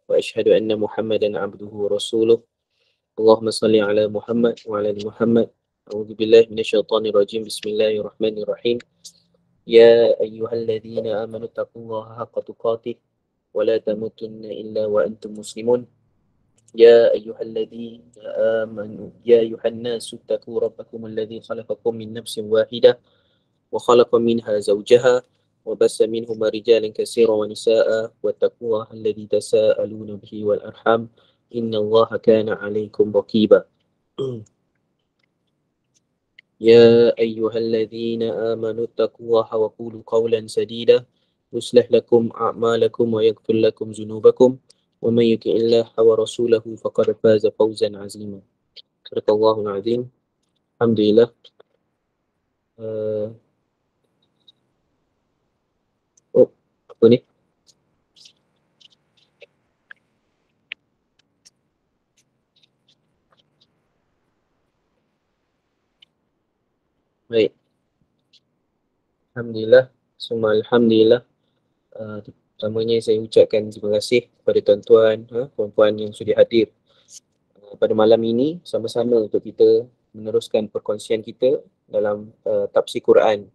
وأشهد أن محمدا عبده ورسوله اللهم صل على محمد وعلى آل محمد أعوذ بالله من الشيطان الرجيم بسم الله الرحمن الرحيم يا أيها الذين آمنوا اتقوا الله حق تقاته ولا تموتن إلا وأنتم مسلمون يا أيها الذين آمنوا يا أيها الناس اتقوا ربكم الذي خلقكم من نفس واحدة وخلق منها زوجها وبث منهما رجالا كثيرا ونساء واتقوا الله الذي تساءلون به والأرحام إن الله كان عليكم رقيبا يا أيها الذين آمنوا اتقوا الله وقولوا قولا سديدا يصلح لكم أعمالكم ويغفر لكم ذنوبكم ومن يطع الله ورسوله فقد فاز فوزا عظيما صدق الله العظيم الحمد لله. Apa ni? Baik. Alhamdulillah. Semua Alhamdulillah. Pertamanya saya ucapkan terima kasih kepada tuan-tuan, puan-puan yang sudah hadir pada malam ini sama-sama untuk kita meneruskan perkongsian kita dalam tafsir Quran.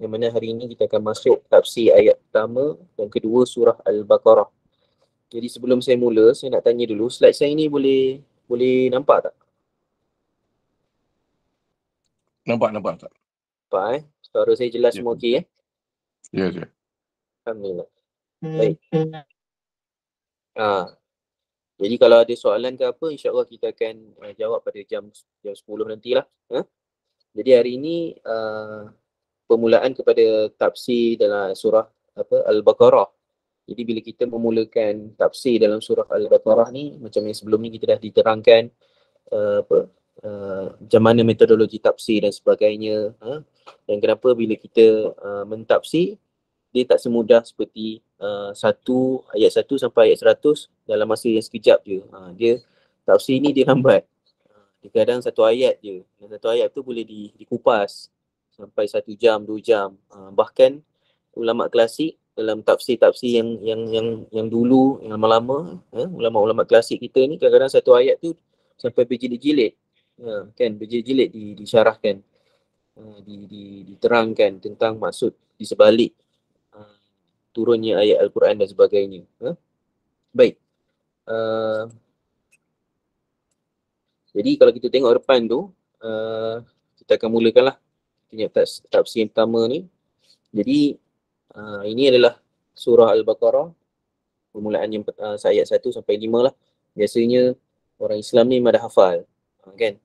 Yang mana hari ini kita akan masuk tafsir ayat pertama dan kedua surah Al-Baqarah. Jadi sebelum saya mula, saya nak tanya dulu, slide saya ni boleh nampak tak? Nampak tak? Nampak Suara saya jelas semua okey Ya. Alhamdulillah. Baik. Jadi kalau ada soalan ke apa, insya-Allah kita akan jawab pada jam 10 nantilah. Jadi hari ini permulaan kepada tafsir dalam surah Al-Baqarah. Jadi bila kita memulakan tafsir dalam surah Al-Baqarah ni, macam yang sebelum ni kita dah diterangkan macam mana metodologi tafsir dan sebagainya. Dan kenapa bila kita mentafsir, dia tak semudah seperti ayat 1 sampai ayat 100 dalam masa yang sekejap je. Dia tafsir ni dia lambat. Kadang satu ayat je. Dan satu ayat tu boleh dikupas sampai 1 jam, 2 jam. Bahkan ulama klasik dalam tafsir-tafsir yang dulu, yang lama-lama, ulama-ulama klasik kita ni kadang-kadang satu ayat tu sampai berjilid-jilid. Kan berjilid-jilid disyarahkan. Diterangkan tentang maksud di sebalik turunnya ayat Al-Quran dan sebagainya. Baik. Jadi kalau kita tengok depan tu, kita akan mulakanlah tafsir yang pertama ni. Jadi ini adalah surah Al-Baqarah, permulaan yang ayat 1 sampai 5 lah. Biasanya orang Islam ni memang dah hafal, kan?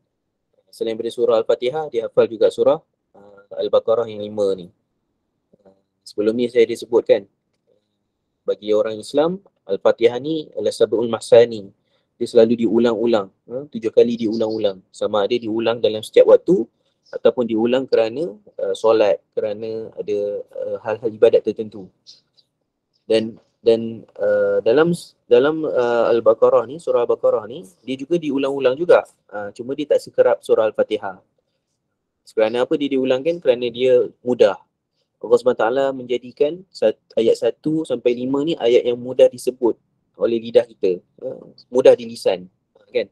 Selain daripada surah Al-Fatihah, dia hafal juga surah Al-Baqarah yang 5 ni. Sebelum ni saya disebutkan, bagi orang Islam, Al-Fatihah ni adalah Sab'ul Masani. Dia selalu diulang-ulang, 7 kali diulang-ulang. Sama ada diulang dalam setiap waktu ataupun diulang kerana solat, kerana ada hal-hal ibadat tertentu. Dan dalam Al-Baqarah ni, surah Al-Baqarah ni, dia juga diulang-ulang juga. Cuma dia tak sekerap surah Al-Fatihah. Kerana apa dia diulangkan? Kerana dia mudah. Allah SWT menjadikan ayat 1 sampai 5 ni ayat yang mudah disebut oleh lidah kita, mudah di lisan, kan?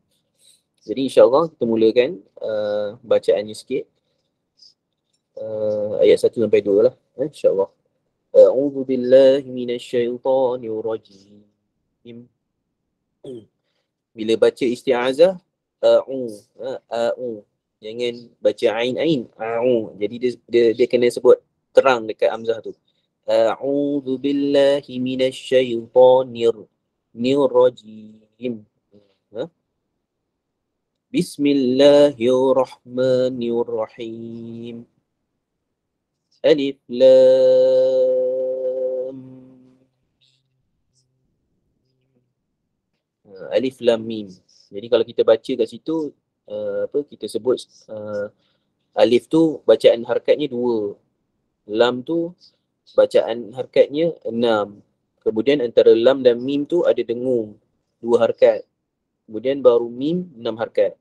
Jadi insya-Allah kita mulakan bacaannya sikit. Ayat 1 sampai 2 lah, insya-Allah. A'udzu billahi minasyaitonir rajim. Bila baca isti'azah, jangan baca ain. Jadi dia kena sebut terang dekat hamzah tu. A'udzu billahi minasyaitonir rajim. Bismillahirrahmanirrahim. Alif lam Alif lam mim. Jadi kalau kita baca kat situ, kita sebut alif tu bacaan harakatnya 2. Lam tu bacaan harakatnya 6. Kemudian antara lam dan mim tu ada dengung, 2 harakat. Kemudian baru mim 6 harakat.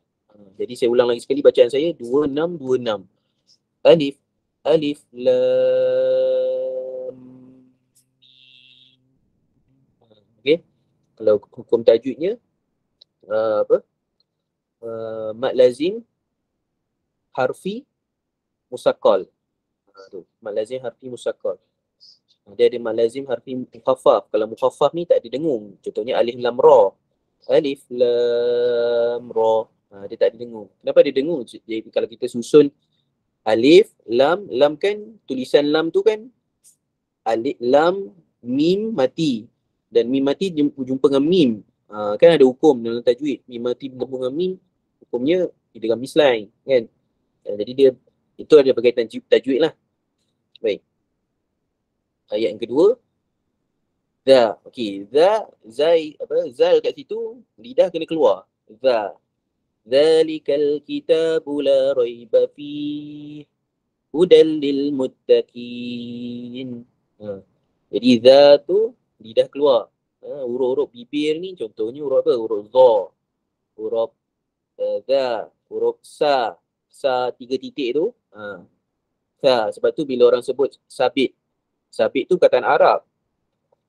Jadi saya ulang lagi sekali bacaan saya, 2626. Alif lam. Okey. Kalau hukum tajwidnya mad lazim harfi musaqqal. Tu mad lazim harfi musaqqal. Dia ada mad lazim harfi mukhaffaf. Kalau mukhaffaf ni tak ada dengung. Contohnya alif lam ra. Alif lam ra. Dia tak ada dengung. Kenapa dia dengung? Jadi kalau kita susun alif, lam, lam kan tulisan lam tu kan alif, lam, mim mati. Dan mim mati jumpa dengan mim. Kan ada hukum dalam tajwid. Mim mati bergabung dengan mim, hukumnya idgham mislain kan. Jadi dia itu ada berkaitan tajwid lah. Baik. Ayat yang kedua, za. Okey, za, zai zal kat situ lidah kena keluar. Za. Zalikal kitabu la raiba fihi hudal lil muttaqin. Jadi za tu lidah keluar. Huruf-huruf bibir ni contohnya huruf apa? Huruf za, huruf za, huruf sa. Sa 3 titik tu. Sa. Sebab tu bila orang sebut sabit. Sabit tu kataan Arab.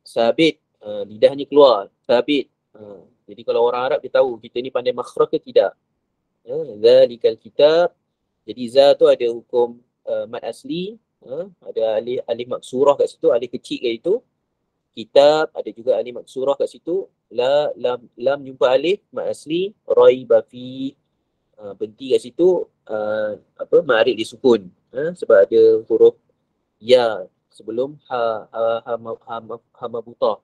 Sabit, lidahnya keluar. Sabit. Jadi kalau orang Arab dia tahu kita ni pandai makhraj ke tidak. Zalikal kitab. Jadi za tu ada hukum mad asli. Ada alif maksurah kat situ, alif kecil kat situ. Kitab ada juga alif maksurah kat situ. La, lam jumpa alif, mad asli. Raiba fi. Berhenti kat situ, ma'arif disukun. Sebab ada huruf ya sebelum ha mabutah.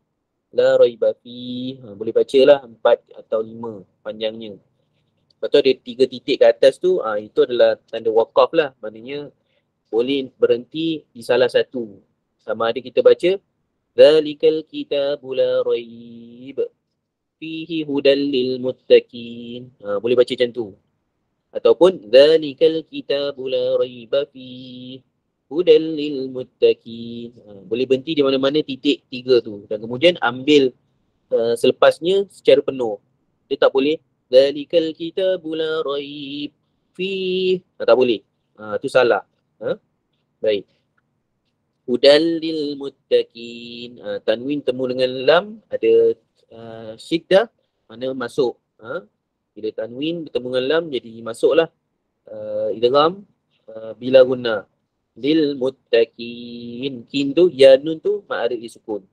La raiba fi. Boleh bacalah 4 atau 5 panjangnya. Lepas tu ada 3 titik ke atas tu, itu adalah tanda waqaf lah. Maknanya boleh berhenti di salah satu. Sama ada kita baca Zalikal kitabu la raib fihi hudal lil muttaqin. Boleh baca macam tu. Ataupun Zalikal kitabu la raiba fihi hudal lil muttaqin. Boleh berhenti di mana-mana titik 3 tu. Dan kemudian ambil selepasnya secara penuh. Dia tak boleh Zalikal kitabu la raib fihi. Tak boleh. Tu salah. Baik. Hudal lil muttaqin. Tanwin temu dengan lam ada syiddah, mana masuk. Bila tanwin bertemu dengan lam jadi masuklah idgham bila guna. Lil muttaqin. Kin tu ya nun tu ma'arif disukun.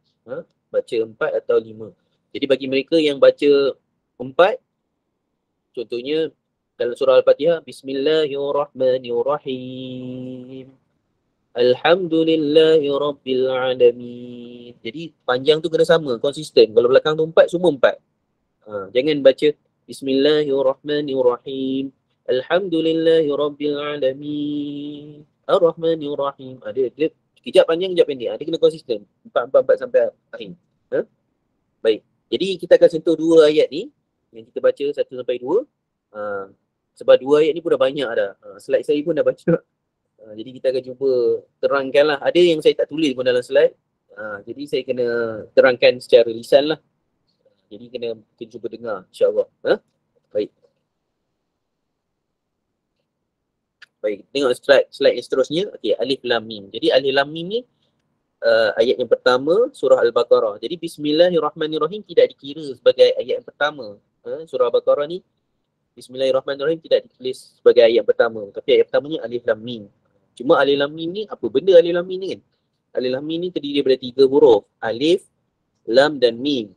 Baca 4 atau 5. Jadi bagi mereka yang baca 4, contohnya dalam surah Al-Fatihah, Bismillahirrahmanirrahim. Alhamdulillahi Rabbil Alamin. Jadi panjang tu kena sama, konsisten. Kalau belakang tu 4, semua 4. Jangan baca Bismillahirrahmanirrahim. Alhamdulillahi Rabbil Alamin. Ar-Rahmanirrahim. Dia kejap panjang, kejap pendek. Dia kena konsisten. 4 sampai akhir. Baik. Jadi kita akan sentuh 2 ayat ni yang kita baca 1 sampai 2. Sebab 2 ayat ni pun dah banyak dah. Slide saya pun dah baca. Jadi kita akan cuba terangkan lah. Ada yang saya tak tulis pun dalam slide. Jadi saya kena terangkan secara lisan lah. Jadi kena cuba dengar insyaAllah. Baik. Baik, tengok slide yang seterusnya. Okey, alif lam mim. Jadi alif lam mim ni ayat yang pertama surah Al-Baqarah. Jadi Bismillahirrahmanirrahim tidak dikira sebagai ayat yang pertama. Surah Al-Baqarah ni Bismillahirrahmanirrahim tidak ditulis sebagai ayat yang pertama. Tapi ayat pertamanya alif lam mim. Cuma alif lam mim ni, apa benda alif lam mim ni kan? Alif lam mim ni terdiri daripada 3 huruf. Alif, lam dan mim.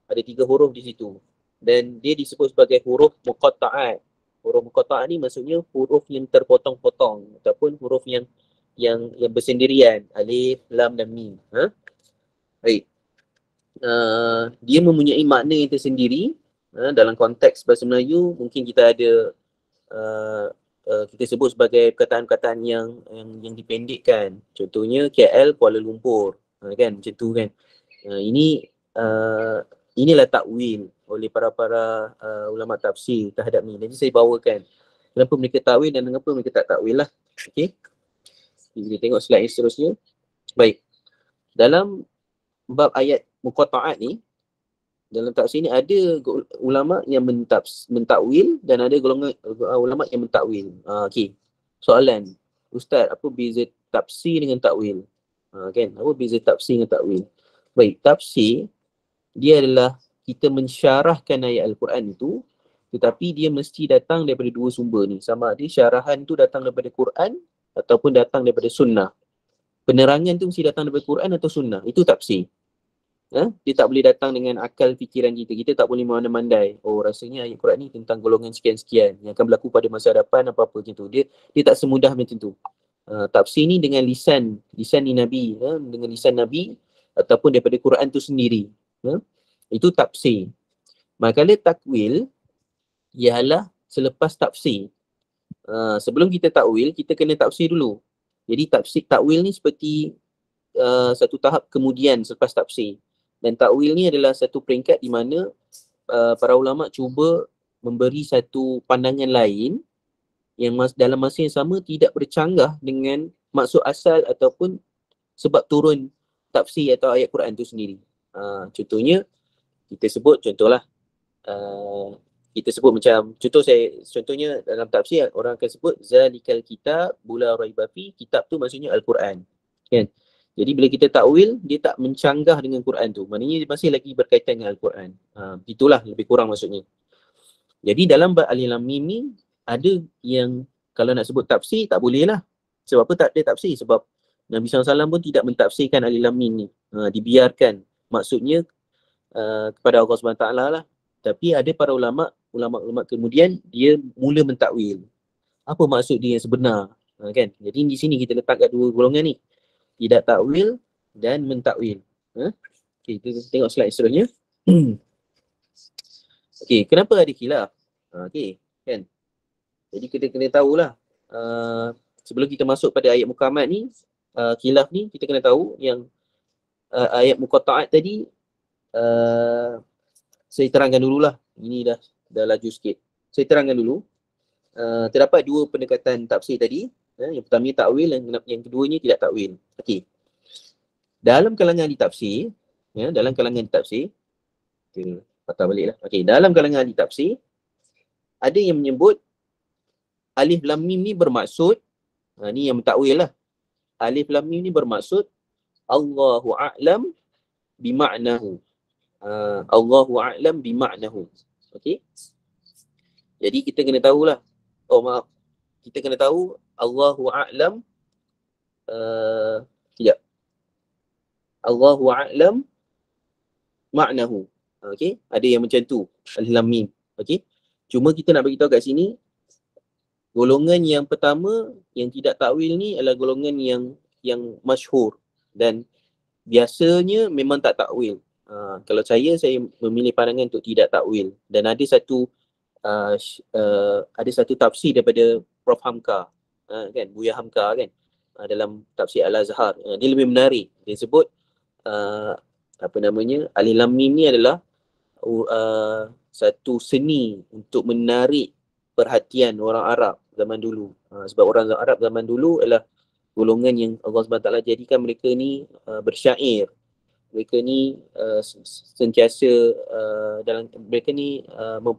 Ada 3 huruf di situ. Dan dia disebut sebagai huruf muqatta'at. Huruf muqatta'at ni maksudnya huruf yang terpotong-potong ataupun huruf yang bersendirian. Alif, lam dan mim. Baik. Dia mempunyai makna yang tersendiri. Dalam konteks bahasa Melayu mungkin kita ada kita sebut sebagai perkataan-perkataan yang dipendekkan. Contohnya KL Kuala Lumpur, kan macam tu kan. Inilah takwil oleh para ulama tafsir terhadap ni. Jadi saya bawakan kenapa mereka takwil dan kenapa mereka tak takwil lah. Okey. Kita tengok slide yang seterusnya. Baik. Dalam bab ayat muqatta'at ni, dalam tafsir ni ada ulama yang mentakwil dan ada golongan ulama yang mentakwil. Okey. Soalan, Ustaz, apa beza tafsir dengan takwil? Kan? Apa beza tafsir dengan takwil? Baik, tafsir dia adalah kita mensyarahkan ayat Al-Quran itu, tetapi dia mesti datang daripada dua sumber ni. Sama ada syarahan tu datang daripada Quran ataupun datang daripada sunnah. Penerangan tu mesti datang daripada Quran atau sunnah. Itu tafsir. Dia tak boleh datang dengan akal fikiran kita. Kita tak boleh mandai. Oh, rasanya ayat Quran ni tentang golongan sekian-sekian yang akan berlaku pada masa hadapan apa-apa macam tu. Dia tak semudah macam tu. Tafsir ni dengan lisan ni Nabi, dengan lisan Nabi ataupun daripada Quran tu sendiri. Itu tafsir. Manakala takwil ialah selepas tafsir. Sebelum kita takwil, kita kena tafsir dulu. Jadi takwil ni seperti satu tahap kemudian selepas tafsir. Dan takwil ni adalah satu peringkat di mana para ulama cuba memberi satu pandangan lain yang dalam masa yang sama tidak bercanggah dengan maksud asal ataupun sebab turun tafsir atau ayat Quran itu sendiri. Contohnya, contohnya contohnya dalam tafsir orang akan sebut zalikal kitab la raiba fi, kitab tu maksudnya Al-Quran. Kan? Jadi bila kita takwil, dia tak mencanggah dengan Quran tu. Maknanya dia masih lagi berkaitan dengan Al-Quran. Itulah lebih kurang maksudnya. Jadi dalam Alif Lam Mim ni, ada yang kalau nak sebut tafsir, tak boleh lah. Sebab apa tak ada tafsir? Sebab Nabi SAW pun tidak mentafsirkan Alif Lam Mim ni. Dibiarkan. Maksudnya kepada Allah SWT lah. Tapi ada para ulama kemudian dia mula mentakwil. Apa maksud dia yang sebenar? Kan? Jadi di sini kita letakkan dua golongan ni. Tidak takwil dan mentakwil. Okay, kita tengok slide seterusnya. Okay, kenapa ada khilaf? Okay, kan? Jadi kita kena tahulah. Sebelum kita masuk pada ayat muqamat ni, khilaf ni kita kena tahu yang ayat muqatta'at tadi saya terangkan dululah. Ini dah laju sikit. Saya terangkan dulu. Terdapat dua pendekatan tafsir tadi. Yang pertama takwil, yang keduanya tidak takwil. Okey. Dalam kalangan ahli tafsir, kita patah baliklah. Okey, dalam kalangan ahli tafsir ada yang menyebut Alif Lam Mim ni bermaksud, ni yang mentakwil lah. Alif Lam Mim ni bermaksud Allahu a'lam bima'nahu. Allahu a'lam bima'nahu. Okey. Jadi kita kena tahulah. Kita kena tahu Allahu a'lam Allahu a'lam ma'nahu. Okey, ada yang macam tu Alif Lam Mim. Okey. Cuma kita nak bagi tahu kat sini golongan yang pertama yang tidak takwil ni adalah golongan yang masyhur dan biasanya memang tak takwil. Kalau saya memilih pandangan untuk tidak takwil dan ada satu tafsir daripada Prof Hamka, kan, Buya Hamka kan, dalam tafsir Al-Azhar. Dia lebih menarik. Dia sebut Alif Lam Mim ni adalah satu seni untuk menarik perhatian orang Arab zaman dulu. Sebab orang Arab zaman dulu adalah golongan yang Allah SWT jadikan mereka ni bersyair. Mereka ni sentiasa mereka ni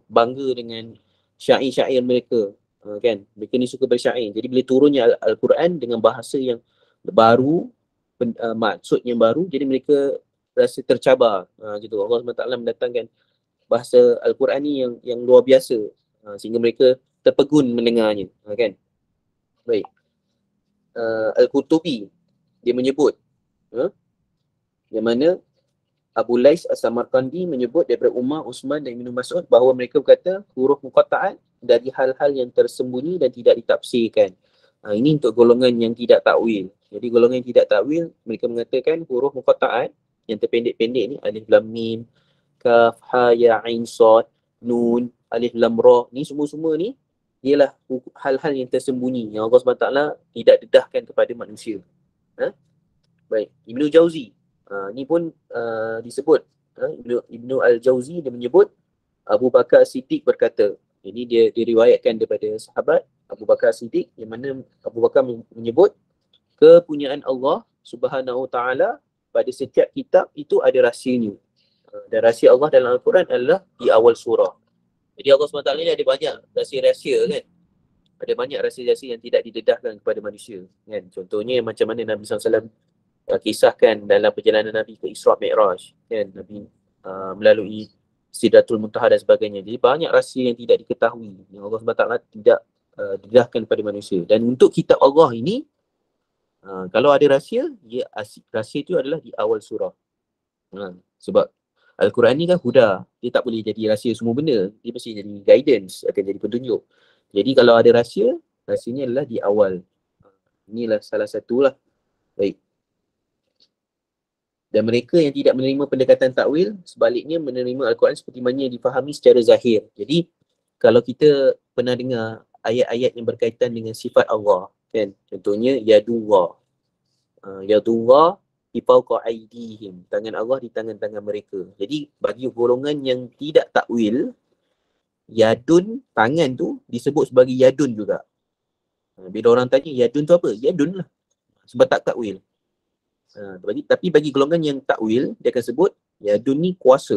bangga dengan syair-syair mereka, kan. Mereka ni suka bersyair. Jadi bila turunnya Al-Quran dengan bahasa yang baru, maksud yang baru, jadi mereka rasa tercabar. Gitu. Allah SWT mendatangkan bahasa Al-Quran ni yang luar biasa, sehingga mereka terpegun mendengarnya, kan. Baik. Al-Qurtubi dia menyebut, yang mana Abu Lais As-Samarqandi menyebut daripada Umar, Uthman dan Ibn Mas'ud bahawa mereka berkata huruf muqatta'at dari hal-hal yang tersembunyi dan tidak ditafsirkan. Ini untuk golongan yang tidak takwil. Jadi golongan yang tidak takwil, mereka mengatakan huruf muqatta'at yang terpendek-pendek ni, Alif Lam Mim, Kaf, Ha, Ya, Ain, Sad, Nun, Alif Lam Ra, ni semua-semua ni ialah hal-hal yang tersembunyi yang Allah SWT tidak dedahkan kepada manusia. Baik, Ibnu Jauzi ni pun disebut, Ibnu Al-Jauzi dia menyebut Abu Bakar Siddiq berkata. Jadi dia diriwayatkan daripada sahabat Abu Bakar Siddiq, yang mana Abu Bakar menyebut kepunyaan Allah Subhanahu Wa Taala pada setiap kitab itu ada rahsianya. Dan rahsia Allah dalam Al-Quran adalah di awal surah. Jadi Allah SWT ni ada banyak rahsia-rahsia, kan. Ada banyak rahsia-rahsia yang tidak didedahkan kepada manusia, kan. Contohnya macam mana Nabi SAW kisahkan dalam perjalanan Nabi ke Isra' Mi'raj, kan. Nabi melalui Sidratul Muntaha dan sebagainya. Jadi banyak rahsia yang tidak diketahui, yang Allah SWT tidak dedahkan kepada manusia. Dan untuk kitab Allah ini, kalau ada rahsia, rahsia itu adalah di awal surah. Sebab Al-Quran ni kan huda, dia tak boleh jadi rahsia semua benda, dia mesti jadi guidance, akan jadi petunjuk. Jadi kalau ada rahsia, rahsianya adalah di awal. Inilah salah satulah. Baik. Dan mereka yang tidak menerima pendekatan takwil, sebaliknya menerima Al-Quran seperti mana yang difahami secara zahir. Jadi kalau kita pernah dengar ayat-ayat yang berkaitan dengan sifat Allah, kan? Contohnya yadullah. Yadullah ifauqa aidihim. Tangan Allah di tangan-tangan mereka. Jadi bagi golongan yang tidak takwil, yadun, tangan tu disebut sebagai yadun juga. Bila orang tanya yadun tu apa? Yadun lah. Sebab tak takwil. Tapi bagi golongan yang takwil, dia akan sebut yadun ni kuasa.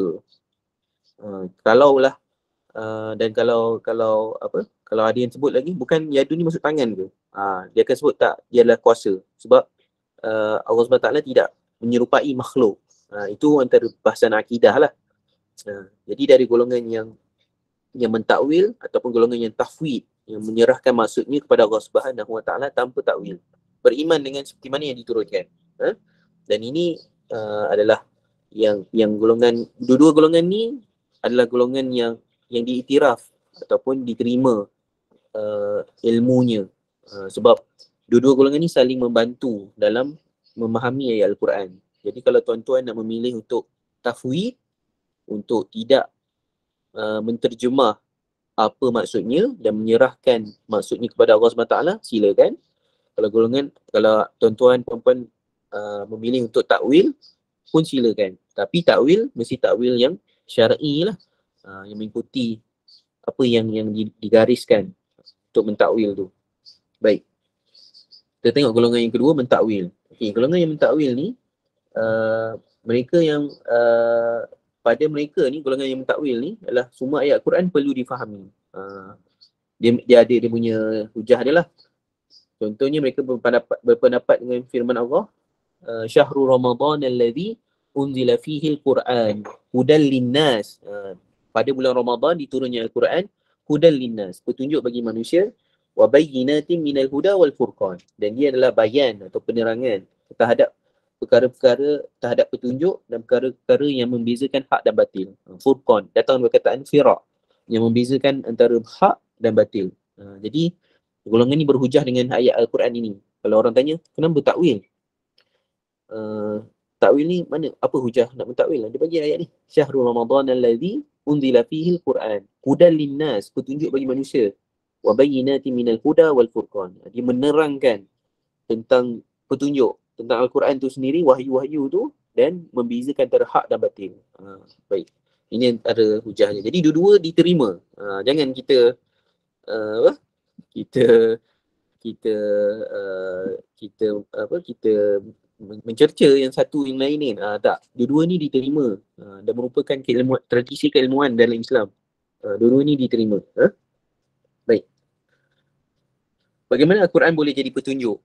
Kalaulah dan kalau ada yang sebut lagi bukan yadun ni maksud tangan ke, dia akan sebut tak, dia adalah kuasa. Sebab Allah SWT tidak menyerupai makhluk. Itu antara bahasan akidah lah. Jadi dari golongan yang mentakwil ataupun golongan yang tafwid, yang menyerahkan maksudnya kepada Allah SWT tanpa takwil, beriman dengan seperti mana yang diturunkan. Dan ini adalah yang golongan, dua-dua golongan ni adalah golongan yang diiktiraf ataupun diterima ilmunya. Sebab dua-dua golongan ni saling membantu dalam memahami ayat Al-Quran. Jadi kalau tuan-tuan nak memilih untuk tafwid, untuk tidak menterjemah apa maksudnya dan menyerahkan maksudnya kepada Allah SWT, silakan. Kalau tuan-tuan puan-puan memilih untuk takwil pun silakan. Tapi takwil mesti takwil yang syar'i lah, yang mengikuti apa yang digariskan untuk mentakwil tu. Baik. Kita tengok golongan yang kedua, mentakwil. Okey, golongan yang mentakwil ni mereka yang pada mereka ni, golongan yang mentakwil ni adalah semua ayat Quran perlu difahami. Dia ada dia punya hujah dia lah. Contohnya mereka berpendapat dengan firman Allah, Syahrul Ramadan alladhi unzila fihi al-Quran hudal linnas. Pada bulan Ramadan diturunnya Al-Quran, hudal linnas, petunjuk bagi manusia, wa bayyinatin minal huda wal furqan, dan dia adalah bayan atau penerangan terhadap perkara-perkara, terhadap petunjuk dan perkara-perkara yang membezakan hak dan batil. Furqan datang dari perkataan firaq, yang membezakan antara hak dan batil. Jadi golongan ni berhujah dengan ayat Al-Quran ini. Kalau orang tanya, kenapa takwil? Takwil ni mana? Apa hujah nak mentakwil? Dia bagi ayat ni. Syahrul Ramadan alladhi unzila fihi al-Quran hudal linnas, petunjuk bagi manusia, wa bayyinatin minal huda wal furqan. Dia menerangkan tentang petunjuk, tentang Al-Quran tu sendiri, wahyu-wahyu tu, dan membezakan antara hak dan batil. Baik. Ini antara hujahnya. Jadi dua-dua diterima. Jangan kita kita mencerca yang satu yang lain ni. Tak. Dua-dua ni diterima dan merupakan tradisi keilmuan dalam Islam. Dua-dua ni diterima. Baik. Bagaimana Al-Quran boleh jadi petunjuk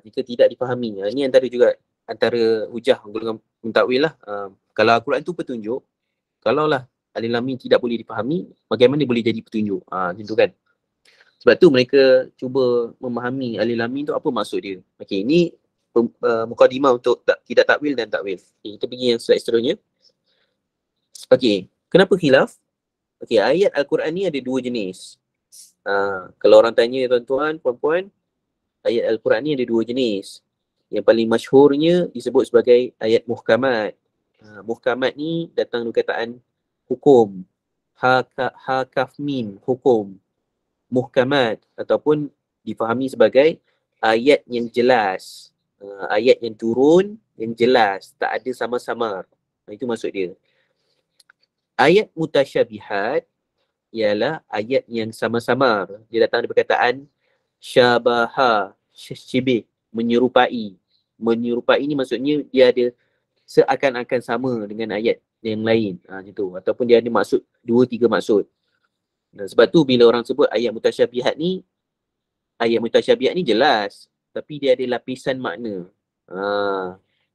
jika tidak dipahami? Ini antara hujah golongan mentakwil lah. Kalau Al-Quran tu petunjuk, kalaulah Al-Ilamin tidak boleh dipahami, bagaimana boleh jadi petunjuk? Macam tu kan. Sebab tu mereka cuba memahami Al-Ilamin tu apa maksud dia. Okey, ini mukadimah untuk tidak takwil dan takwil. Okay, kita pergi yang slide seterusnya. Okey, kenapa khilaf? Okey, ayat Al-Quran ni ada dua jenis. Kalau orang tanya tuan-tuan, puan-puan, ayat Al-Quran ni ada dua jenis. Yang paling masyhurnya disebut sebagai ayat muhkamat. Muhkamat ni datang dari kataan hukum. Ha kaf mim, hukum. Muhkamat ataupun difahami sebagai ayat yang jelas. Ayat yang turun, yang jelas, tak ada samar-samar. Itu maksud dia. Ayat mutasyabihat ialah ayat yang samar-samar. Dia datang dari perkataan syabaha, syibih, menyerupai. Menyerupai ni maksudnya dia ada seakan-akan sama dengan ayat yang lain. Macam tu. Ataupun dia ada maksud, 2-3 maksud. Sebab tu bila orang sebut ayat mutasyabihat ni jelas, tapi dia ada lapisan makna.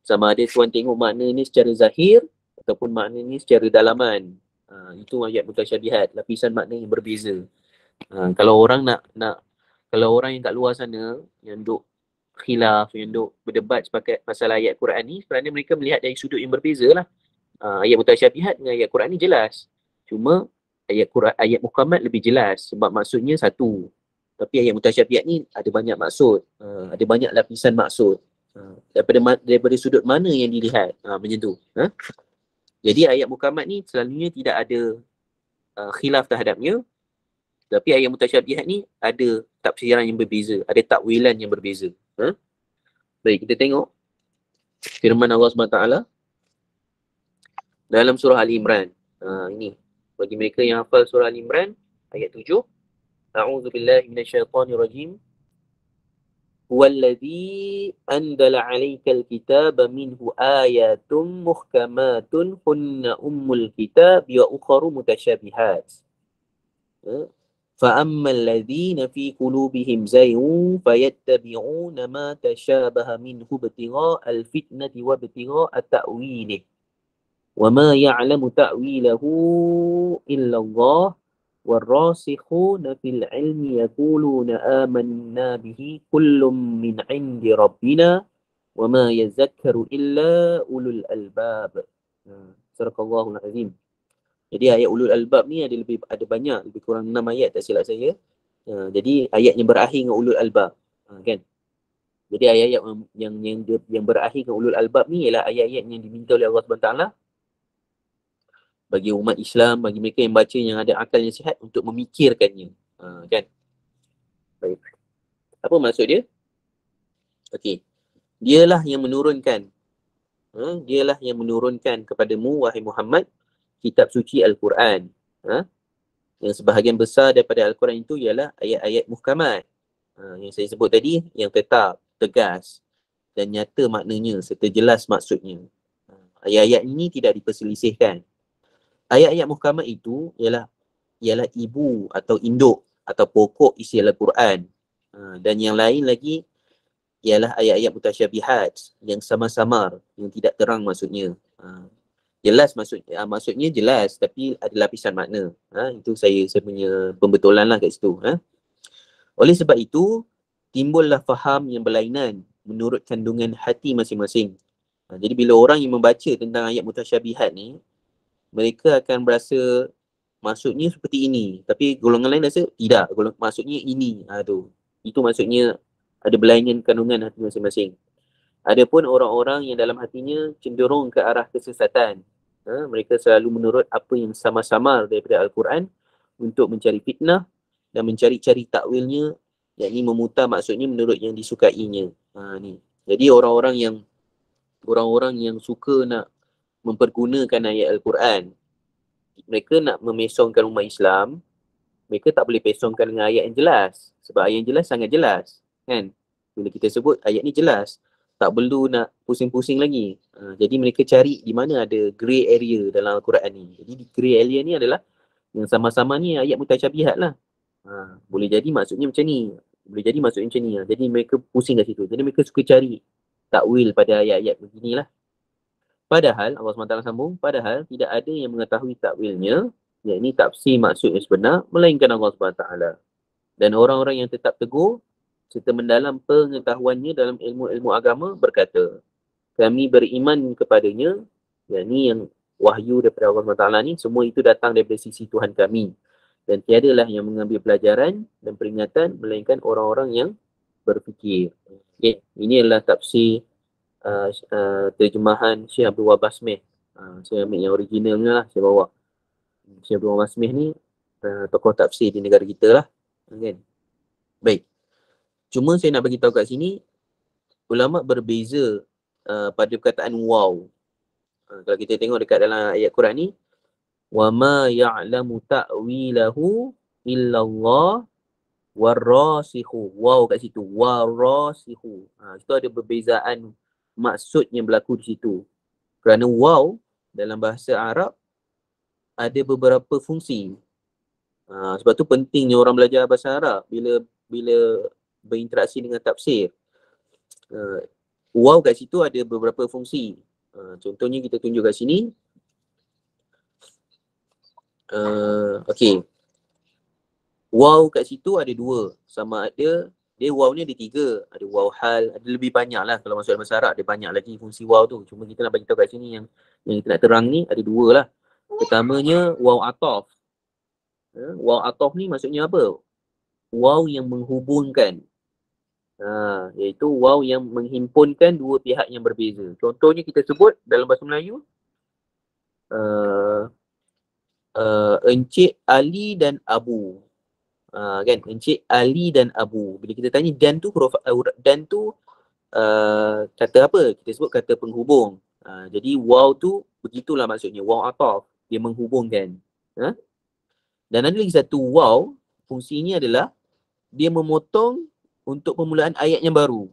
Sama ada tuan tengok makna ni secara zahir ataupun makna ni secara dalaman. Itu ayat mutasyabihat, lapisan makna yang berbeza. Kalau orang kalau orang yang kat luar sana yang duk khilaf, yang duk berdebat pasal ayat Quran ni, kerana mereka melihat dari sudut yang berbeza lah. Ayat mutasyabihat dengan ayat Quran ni jelas. Cuma ayat Muhammad lebih jelas sebab maksudnya satu. Tapi ayat mutasyabihat ni ada banyak maksud, ada banyak lapisan maksud. Daripada sudut mana yang dilihat, macam tu. Jadi ayat Muhammad ni selalunya tidak ada khilaf terhadapnya. Tapi ayat mutasyabihat ni ada tafsiran yang berbeza, ada takwilan yang berbeza. Baik, kita tengok firman Allah SWT dalam surah Al-Imran. Ini bagi mereka yang hafal surah Al-Imran ayat 7. A'udzubillahi minasyaitonirrajim. Huwallazi anzala 'alaikal kitaba minhu ayatun muhkamatun hunna ummul kitab wa ukharu mutasyabihat. فَأَمَّا الَّذِينَ فِي قُلُوبِهِمْ زَيْغٌ فَيَتَّبِعُونَ مَا تَشَابَهَ مِنْهُ ابْتِغَاءَ الْفِتْنَةِ وَابْتِغَاءَ تَأْوِيلِهِ وَمَا يَعْلَمُ تَأْوِيلَهُ إِلَّا اللَّهُ وَالرَّاسِخُونَ فِي الْعِلْمِ يَقُولُونَ آمَنَّا بِهِ كُلٌّ مِّنْ عِندِ رَبِّنَا وَمَا يَذَّكَّرُ إِلَّا أُولُو الْأَلْبَابِ. Sadaqallahul Azim. Jadi ayat ulul albab ni ada banyak, lebih kurang 6 ayat tak silap saya. Jadi ayat yang berakhir dengan ulul albab, kan? Jadi ayat-ayat yang berakhir dengan ulul albab ni ialah ayat-ayat yang diminta oleh Allah SWT bagi umat Islam, bagi mereka yang baca yang ada akal yang sihat untuk memikirkannya, kan? Baik. Apa maksud dia? Okey. Dialah yang menurunkan kepadamu wahai Muhammad kitab suci Al-Quran. Yang sebahagian besar daripada Al-Quran itu ialah ayat-ayat muhkamat. Yang saya sebut tadi, yang tetap, tegas dan nyata maknanya serta jelas maksudnya. Ayat-ayat ini tidak diperselisihkan. Ayat-ayat muhkamat itu ialah ibu atau induk atau pokok isi Al-Quran. Dan yang lain lagi ialah ayat-ayat mutasyabihat yang samar-samar, yang tidak terang maksudnya. Jelas maksudnya jelas tapi ada lapisan makna. Itu saya punya pembetulan lah kat situ. Oleh sebab itu, timbullah faham yang berlainan menurut kandungan hati masing-masing. Jadi bila orang yang membaca tentang ayat mutasyabihat ni, mereka akan berasa maksudnya seperti ini. Tapi golongan lain rasa tidak, maksudnya ini. Itu maksudnya ada berlainan kandungan hati masing-masing. Adapun orang-orang yang dalam hatinya cenderung ke arah kesesatan, mereka selalu menurut apa yang samar-samar daripada Al-Quran untuk mencari fitnah dan mencari-cari takwilnya, yakni memutar maksudnya menurut yang disukainya. Ni. Jadi orang-orang yang suka nak mempergunakan ayat Al-Quran, mereka nak memesongkan umat Islam, mereka tak boleh pesongkan dengan ayat yang jelas. Sebab ayat yang jelas sangat jelas, kan? Bila kita sebut ayat ni jelas, tak perlu nak pusing-pusing lagi. Jadi mereka cari di mana ada grey area dalam Al-Quran ni. Jadi grey area ni adalah yang sama-sama ni ayat mutasyabihat lah. Boleh jadi maksudnya macam ni, boleh jadi maksudnya macam ni. Jadi mereka pusing kat situ. Jadi mereka suka cari takwil pada ayat-ayat beginilah. Padahal Allah SWT sambung, padahal tidak ada yang mengetahui takwilnya, yakni tafsir maksud yang sebenar, melainkan Allah SWT. Dan orang-orang yang tetap teguh serta mendalam pengetahuannya dalam ilmu-ilmu agama berkata, kami beriman kepadanya, yakni yang wahyu daripada Allah SWT ni, semua itu datang daripada sisi Tuhan kami. Dan tiadalah yang mengambil pelajaran dan peringatan melainkan orang-orang yang berfikir. Okay. Ini adalah tafsir terjemahan Syekh Abdul Wahab Basmih. Saya ambil yang originalnya lah, saya bawa. Syekh Abdul Wahab Basmih ni tokoh tafsir di negara kita lah. Kan? Baik. Cuma saya nak bagi tahu kat sini, ulama berbeza pada perkataan waw. Kalau kita tengok dekat dalam ayat Quran ni, وَمَا يَعْلَمُ تَأْوِيلَهُ إِلَّا اللَّهُ وَالرَّاسِخُ. Waw kat situ, وَالرَّاسِخُ. Itu ada perbezaan maksud yang berlaku di situ. Kerana waw dalam bahasa Arab ada beberapa fungsi. Sebab tu pentingnya orang belajar bahasa Arab bila berinteraksi dengan tafsir. Waw kat situ ada beberapa fungsi. Contohnya kita tunjuk kat sini. Okey. Waw kat situ ada dua. Sama ada, dia waw ni ada tiga. Ada waw hal, ada lebih banyak lah. Kalau masuk dalam bahasa Arab, ada banyak lagi fungsi waw tu. Cuma kita nak bagi tahu kat sini yang kita nak terang ni, ada dua lah. Pertamanya, waw atof. Waw atof ni maksudnya apa? Waw yang menghubungkan. Iaitu waw yang menghimpunkan dua pihak yang berbeza. Contohnya kita sebut dalam bahasa Melayu, Encik Ali dan Abu. Kan, Encik Ali dan Abu. Bila kita tanya dan tu, huruf dan tu kata apa? Kita sebut kata penghubung. Jadi waw tu begitulah maksudnya, waw ataf, dia menghubungkan. Dan ada lagi satu waw, fungsinya adalah dia memotong untuk permulaan ayat yang baru.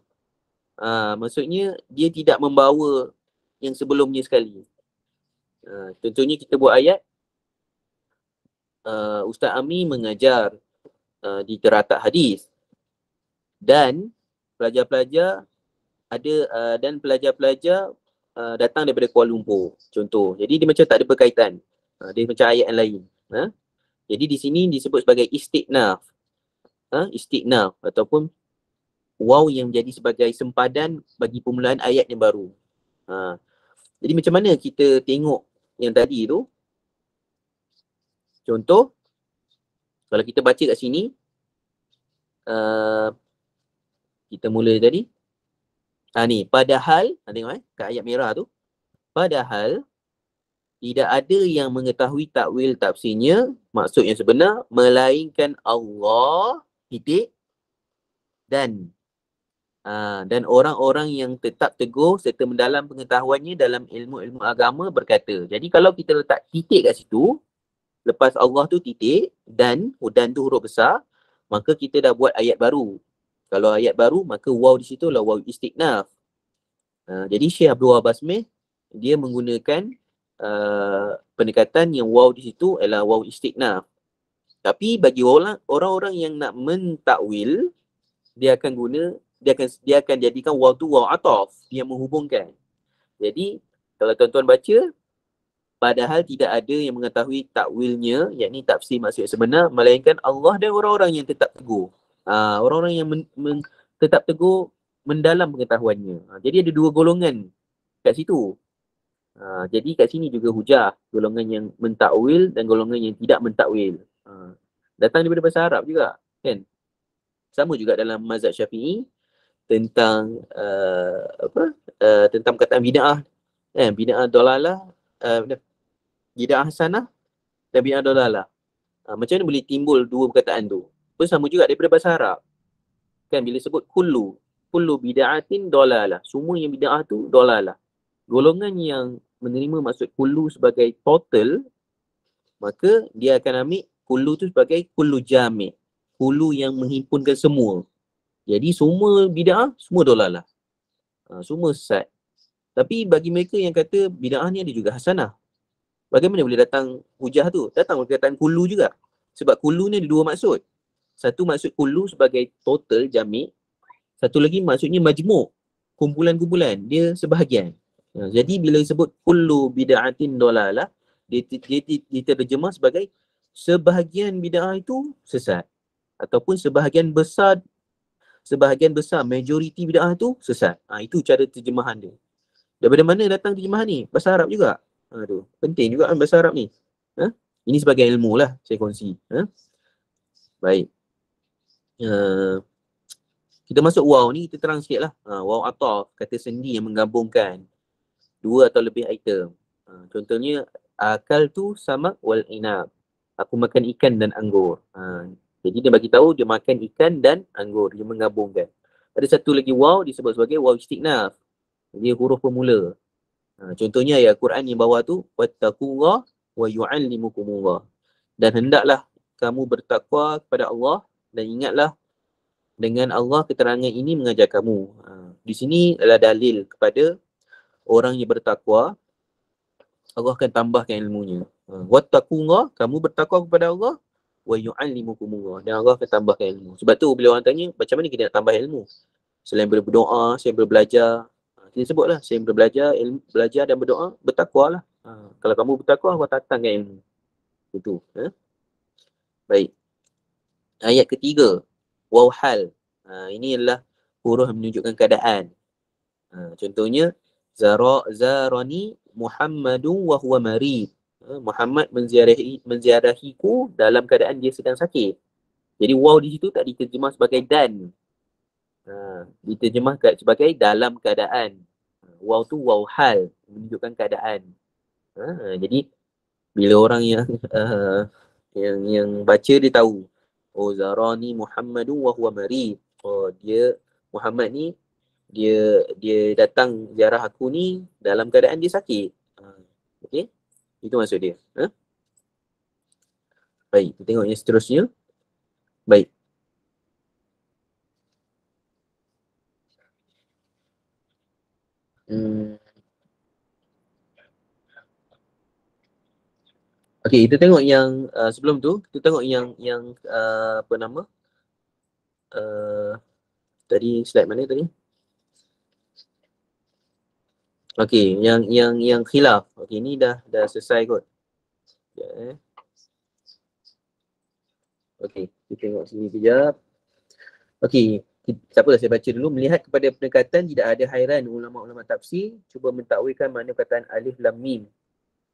Maksudnya dia tidak membawa yang sebelumnya sekali. Contohnya kita buat ayat, Ustaz Ami mengajar di teratak hadis dan pelajar-pelajar dan pelajar-pelajar datang daripada Kuala Lumpur, contoh. Jadi dia macam tak ada berkaitan. Dia macam ayat yang lain. Jadi di sini disebut sebagai istiqnaf. Istiqnaf ataupun waw yang jadi sebagai sempadan bagi permulaan ayat yang baru. Jadi macam mana kita tengok yang tadi tu? Contoh, kalau kita baca kat sini, kita mula tadi. Ni, padahal, tengok kat ayat merah tu. Padahal, tidak ada yang mengetahui takwil tafsirnya, maksud yang sebenar, melainkan Allah, dan orang-orang yang tetap teguh serta mendalam pengetahuannya dalam ilmu-ilmu agama berkata. Jadi kalau kita letak titik kat situ, lepas Allah tu titik, dan tu huruf besar, maka kita dah buat ayat baru. Kalau ayat baru, maka waw di situ lah waw istiqnaf. Jadi Syekh Abdul Wahab Basmih, dia menggunakan pendekatan yang waw di situ adalah waw istiqnaf. Tapi bagi orang-orang yang nak mentakwil, dia akan jadikan waw tu waw ataf, yang menghubungkan. Jadi kalau tuan-tuan baca, padahal tidak ada yang mengetahui takwilnya, yakni tafsir maksud sebenar, melainkan Allah dan orang-orang yang tetap teguh. Orang-orang yang tetap teguh mendalam pengetahuannya. Jadi ada dua golongan kat situ. Jadi kat sini juga hujah, golongan yang mentakwil dan golongan yang tidak mentakwil. Datang daripada bahasa Arab juga, kan? Sama juga dalam mazhab Syafi'i tentang tentang perkataan bid'ah, bid'ah dalalah, bid'ah hasanah dan bid'ah dalalah. Macam mana boleh timbul dua perkataan tu? Sama juga daripada bahasa Arab. Kan bila sebut kullu bid'atin dalalah, semua yang bid'ah tu dalalah. Golongan yang menerima maksud kullu sebagai total, maka dia akan ambil kullu tu sebagai kullu jami', kullu yang menghimpunkan semua. Jadi semua bid'ah, semua dalalah. Semua sesat. Tapi bagi mereka yang kata bid'ah ni ada juga hasanah, bagaimana boleh datang hujah tu? Datang perkataan kullu juga. Sebab kullu ni ada dua maksud. Satu maksud kullu sebagai total, jami'. Satu lagi maksudnya majmu', kumpulan-kumpulan. Dia sebahagian. Jadi bila disebut kullu bid'atin dalalah, dia diterjemah sebagai sebahagian bid'ah itu sesat. Ataupun sebahagian besar, majoriti bid'ah tu sesat. Itu cara terjemahan dia. Daripada mana datang terjemahan ni? Bahasa Arab juga. Penting juga kan bahasa Arab ni. Ini sebagai ilmu lah saya kongsi. Baik. Kita masuk waw ni, kita terang sikit lah. Waw ataf, kata sendi yang menggabungkan dua atau lebih item. Contohnya, akal tu samak wal inab. Aku makan ikan dan anggur. Jadi dia bagi tahu dia makan ikan dan anggur, dia menggabungkan. Ada satu lagi waw disebut sebagai waw istiqnaf. Dia huruf pemula. Contohnya ayat Quran yang bawah tu, wattaqullah wa yu'allimukumullah. Dan hendaklah kamu bertakwa kepada Allah dan ingatlah dengan Allah keterangan ini mengajar kamu. Di sini adalah dalil kepada orang yang bertakwa, Allah akan tambahkan ilmunya. Wattaqullah, kamu bertakwa kepada Allah, wa yu'allimukumullah, dan Allah akan tambahkan ilmu. Sebab tu bila orang tanya, macam mana kita nak tambah ilmu? Selain berdoa, selain berbelajar, kita sebutlah, selain belajar dan berdoa, bertakwa lah. Kalau kamu bertakwa, Allah datangkan ilmu. Itu. Baik. Ayat ketiga, waw hal. Ini adalah huruf yang menunjukkan keadaan. Contohnya, zarani Muhammadun wa huwa marid. Muhammad menziarahiku dalam keadaan dia sedang sakit. Jadi waw di situ tak diterjemah sebagai dan. Diterjemah sebagai dalam keadaan. Waw tu waw hal, menunjukkan keadaan. Jadi bila orang yang yang baca dia tahu, oh zarani Muhammadun wa huwa marid. Oh dia Muhammad ni dia datang ziarah aku ni dalam keadaan dia sakit. Okey. Itu maksud dia. Baik, kita tengok yang seterusnya. Baik. Okey, kita tengok yang sebelum tu, kita tengok yang apa nama? Tadi slide mana tadi? Okey, yang khilaf. Okey, ni dah selesai kot. Sekejap, Okey, kita tengok sini kejap. Okey, tak apalah saya baca dulu. Melihat kepada pendekatan, tidak ada hairan ulama-ulama tafsir cuba mentakwilkan makna perkataan alif lam mim.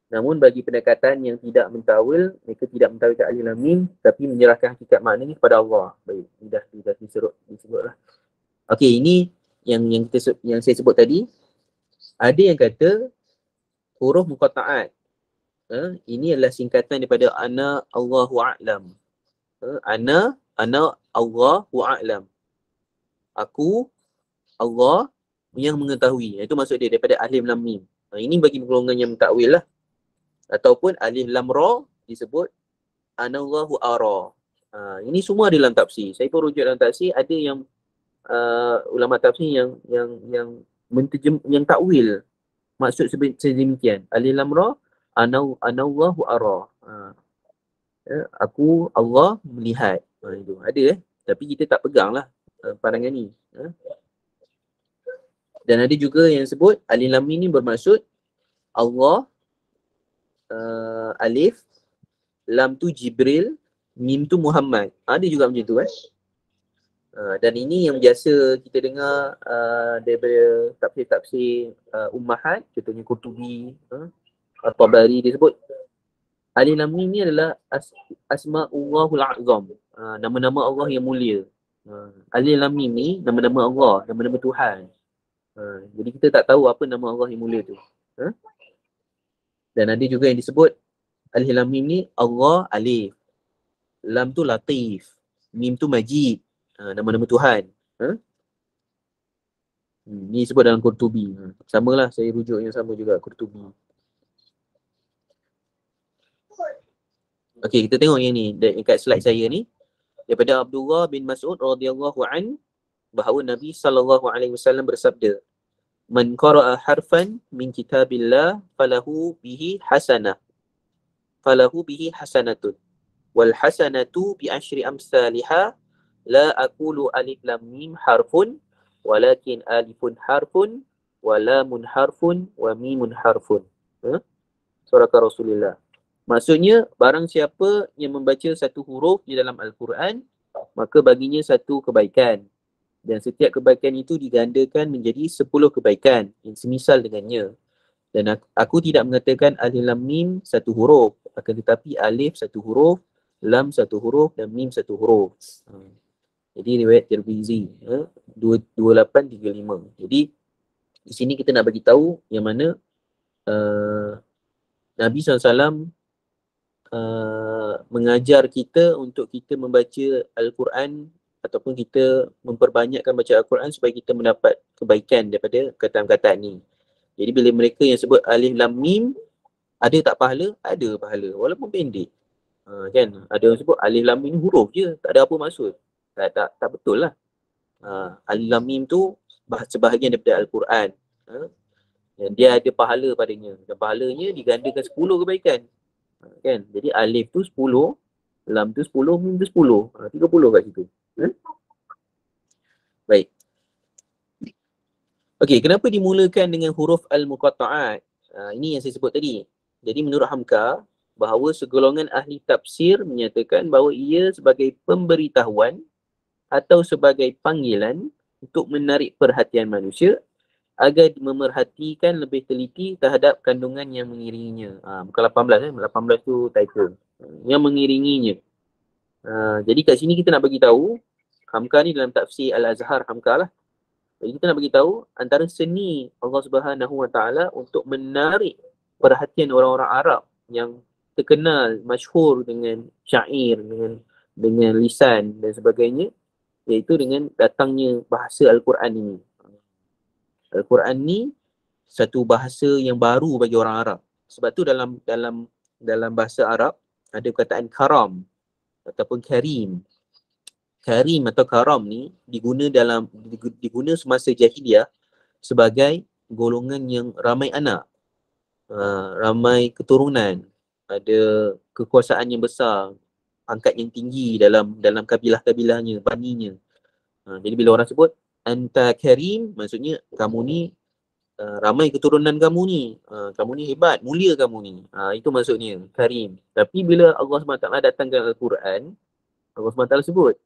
Namun bagi pendekatan yang tidak mentawil, mereka tidak mentawilkan alif lam mim tapi menyerahkan hakikat maknanya kepada Allah. Baik, ini dah disebutlah. Okey, ini yang saya sebut tadi. Ada yang kata huruf muqatta'at. Ini adalah singkatan daripada ana Allahu a'lam. Ana Allahu a'lam. Aku Allah yang mengetahui. Itu maksud dia daripada alif lam mim. Ini bagi golongan yang mentakwil lah. Ataupun alif lam ra disebut anallahu ara. Ini semua ada dalam tafsir. Saya pun rujuk dalam tafsir, ada yang ulama tafsir yang yang takwil maksud sedemikian. Alif lam ra anallahu ara. Aku Allah melihat. Itu ada tapi kita tak peganglah pandangan ni. Dan ada juga yang sebut alif lam mim ni bermaksud Allah, alif, lam tu Jibril, mim tu Muhammad. Ada juga macam tu dan ini yang biasa kita dengar daripada tafsir-tafsir ummahat, contohnya Qurtubi, At-Tabari, dia sebut alif lam mim ni adalah asma'ullahul azam, nama-nama Allah yang mulia. Alif lam mim ni nama-nama Allah, nama-nama Tuhan. Jadi kita tak tahu apa nama Allah yang mulia tu. Dan ada juga yang disebut alif lam mim ni Allah alif, lam tu latif, mim tu majid, nama-nama Tuhan. Ni sebut dalam Qurtubi. Samalah, saya rujuk yang sama juga, Qurtubi. Okey, kita tengok yang ni dekat slide saya ni. Daripada Abdullah bin Mas'ud radhiyallahu an, bahawa Nabi sallallahu alaihi wasallam bersabda, "Man qara'a harfan min kitabillah falahu bihi hasanah. Falahu bihi hasanatun. Wal hasanatu bi asyri amsalihha. La aqulu alif lam mim harfun, walakin alifun harfun, wa lamun harfun, wa mimun harfun." Surah Rasulullah. Maksudnya, barang siapa yang membaca satu huruf di dalam Al-Quran, maka baginya satu kebaikan. Dan setiap kebaikan itu digandakan menjadi 10 kebaikan yang semisal dengannya. Dan aku tidak mengatakan alif lam mim satu huruf, akan tetapi alif satu huruf, lam satu huruf dan mim satu huruf. Jadi riwayat Tirmizi 2835. Jadi di sini kita nak bagi tahu yang mana Nabi SAW mengajar kita untuk kita membaca Al-Quran ataupun kita memperbanyakkan baca Al-Quran supaya kita mendapat kebaikan daripada kataan-kataan ni. Jadi bila mereka yang sebut alif lam mim, ada tak pahala? Ada pahala, walaupun pendek. Kan? Ada yang sebut alif lam mim huruf je, tak ada apa maksud. Tak betul lah. Alif lam mim tu sebahagian daripada Al-Quran. Dia ada pahala padanya. Dan pahalanya digandakan 10 kebaikan. Kan? Jadi alif tu 10, lam tu 10, mim tu 10. 30 kat situ. Baik. Okey, kenapa dimulakan dengan huruf al-muqatta'at? Ini yang saya sebut tadi. Jadi menurut Hamka, bahawa segolongan ahli tafsir menyatakan bahawa ia sebagai pemberitahuan atau sebagai panggilan untuk menarik perhatian manusia agar memerhatikan lebih teliti terhadap kandungan yang mengiringinya. Bukan 18 kan, 18 tu title. Yang mengiringinya. Jadi kat sini kita nak bagi tahu, Hamka ni dalam tafsir Al-Azhar Hamka lah. Jadi kita nak bagi tahu antara seni Allah Subhanahu Wa Taala untuk menarik perhatian orang-orang Arab yang terkenal, masyhur dengan syair, dengan lisan dan sebagainya, iaitu dengan datangnya bahasa Al-Quran ini. Al-Quran ni satu bahasa yang baru bagi orang Arab. Sebab tu dalam bahasa Arab ada perkataan karam ataupun karim. Karim atau karam ni diguna semasa jahiliah sebagai golongan yang ramai anak, ramai keturunan, ada kekuasaan yang besar, pangkat yang tinggi dalam kabilah-kabilahnya, baninya. Jadi bila orang sebut anta karim, maksudnya kamu ni ramai keturunan kamu ni, kamu ni hebat, mulia kamu ni. Itu maksudnya karim. Tapi bila Allah SWT datangkan Al-Quran, Allah SWT sebut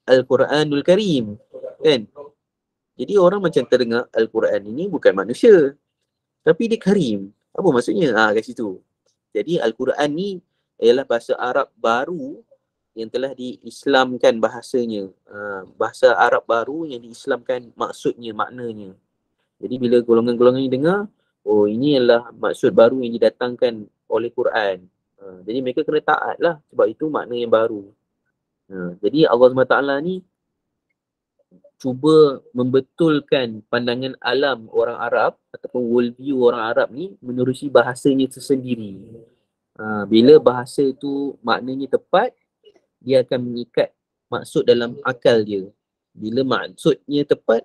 Al-Quranul Karim, kan? Jadi orang macam terdengar Al-Quran ini bukan manusia, tapi dia karim. Apa maksudnya? Kat situ. Jadi Al-Quran ni ialah bahasa Arab baru yang telah diislamkan bahasanya. Bahasa Arab baru yang diislamkan maksudnya, maknanya. Jadi bila golongan-golongan ni dengar, oh ini adalah maksud baru yang didatangkan oleh Quran. Jadi mereka kena taat lah, sebab itu makna yang baru. Jadi Allah SWT ni cuba membetulkan pandangan alam orang Arab ataupun worldview orang Arab ni menerusi bahasanya tersendiri. Bila bahasa itu maknanya tepat, dia akan mengikat maksud dalam akal dia. Bila maksudnya tepat,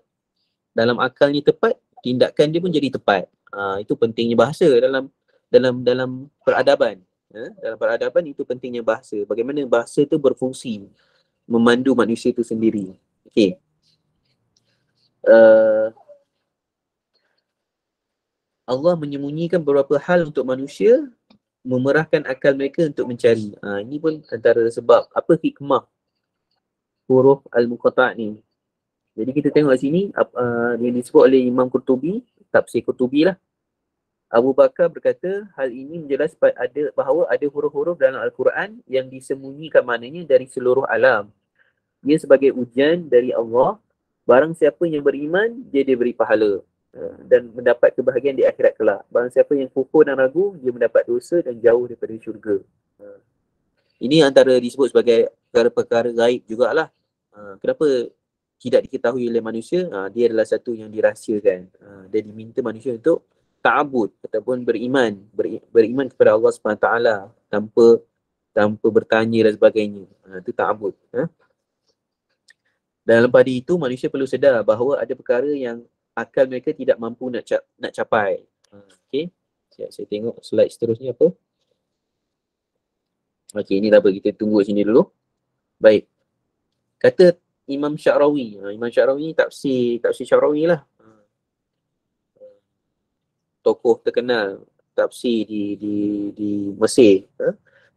dalam akalnya tepat, tindakan dia pun jadi tepat. Itu pentingnya bahasa dalam peradaban. Dalam peradaban itu pentingnya bahasa. Bagaimana bahasa itu berfungsi memandu manusia itu sendiri. Okey. Allah menyembunyikan beberapa hal untuk manusia, memerahkan akal mereka untuk mencari. Ini pun antara sebab apa hikmah huruf al-muqatta' ni. Jadi kita tengok kat sini yang disebut oleh Imam Qurtubi, tafsir Qurtubi lah. Abu Bakar berkata, hal ini menjelaskan bahawa ada huruf-huruf dalam Al-Quran yang disembunyikan maknanya dari seluruh alam. Ia sebagai ujian dari Allah. Barang siapa yang beriman, dia diberi pahala dan mendapat kebahagiaan di akhirat kelak. Barang siapa yang kufur dan ragu, dia mendapat dosa dan jauh daripada syurga. Ini antara disebut sebagai perkara-perkara gaib jugalah. Kenapa tidak diketahui oleh manusia? Dia adalah satu yang dirahsiakan. Dan diminta manusia untuk ta'abud ataupun beriman kepada Allah SWT tanpa bertanya dan sebagainya. Itu ta'abud. Dan lepas itu manusia perlu sedar bahawa ada perkara yang akal mereka tidak mampu nak capai. Okey. Saya tengok slide seterusnya apa. Okey, ini tak apa, kita tunggu sini dulu. Baik. Kata Imam Sya'rawi. Imam Sya'rawi ni tafsir Sya'rawi lah. Tokoh terkenal tafsir di Mesir.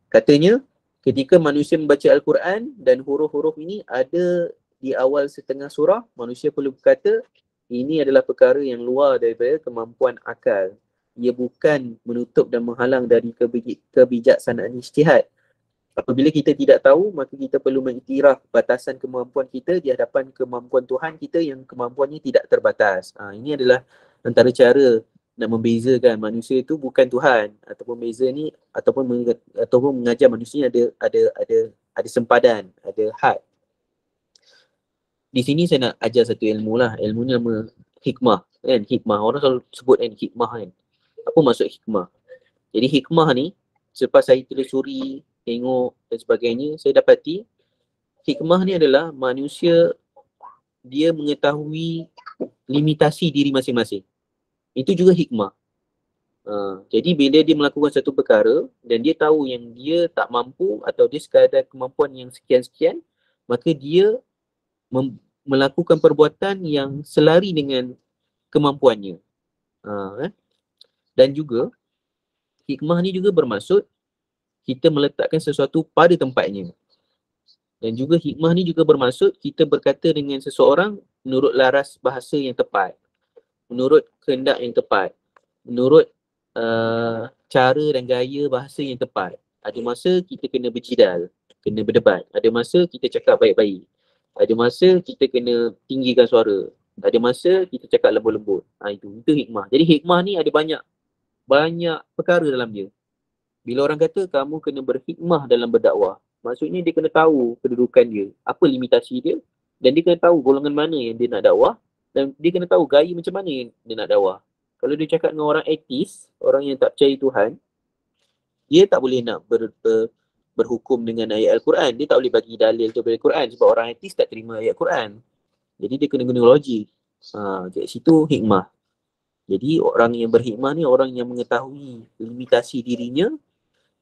Katanya ketika manusia membaca Al-Quran dan huruf-huruf ini ada di awal setengah surah, manusia perlu berkata ini adalah perkara yang luar daripada kemampuan akal. Ia bukan menutup dan menghalang dari kebijaksanaan ijtihad. Apabila kita tidak tahu, maka kita perlu mengiktiraf batasan kemampuan kita di hadapan kemampuan Tuhan kita yang kemampuannya tidak terbatas. Ini adalah antara cara nak membezakan manusia itu bukan Tuhan, ataupun beza ni ataupun mengajar manusia ada sempadan, ada had. Di sini saya nak ajar satu ilmu lah. Ilmu ni nama hikmah, kan? Hikmah, orang selalu sebut kan hikmah kan. Apa maksud hikmah? Jadi hikmah ni selepas saya telusuri, tengok dan sebagainya, saya dapati hikmah ni adalah manusia dia mengetahui limitasi diri masing-masing. Itu juga hikmah. Jadi bila dia melakukan satu perkara dan dia tahu yang dia tak mampu atau dia sekadar kemampuan yang sekian-sekian, maka dia melakukan perbuatan yang selari dengan kemampuannya. Dan juga hikmah ni juga bermaksud kita meletakkan sesuatu pada tempatnya. Dan juga hikmah ni juga bermaksud kita berkata dengan seseorang menurut laras bahasa yang tepat, menurut kehendak yang tepat, menurut cara dan gaya bahasa yang tepat. Ada masa kita kena berjidal, kena berdebat. Ada masa kita cakap baik-baik. Ada masa kita kena tinggikan suara. Ada masa kita cakap lembut-lembut. Itu hikmah. Jadi hikmah ni ada banyak perkara dalam dia. Bila orang kata kamu kena berhikmah dalam berdakwah, maksudnya dia kena tahu kedudukan dia, apa limitasi dia, dan dia kena tahu golongan mana yang dia nak dakwah, dan dia kena tahu gaya macam mana yang dia nak dakwah. Kalau dia cakap dengan orang ateis, orang yang tak percaya Tuhan, dia tak boleh nak berhukum dengan ayat Al-Quran. Dia tak boleh bagi dalil tu dari Al-Quran sebab orang ateis tak terima ayat Al-Quran. Jadi dia kena guna logik. Dari situ hikmah. Jadi orang yang berhikmah ni orang yang mengetahui limitasi dirinya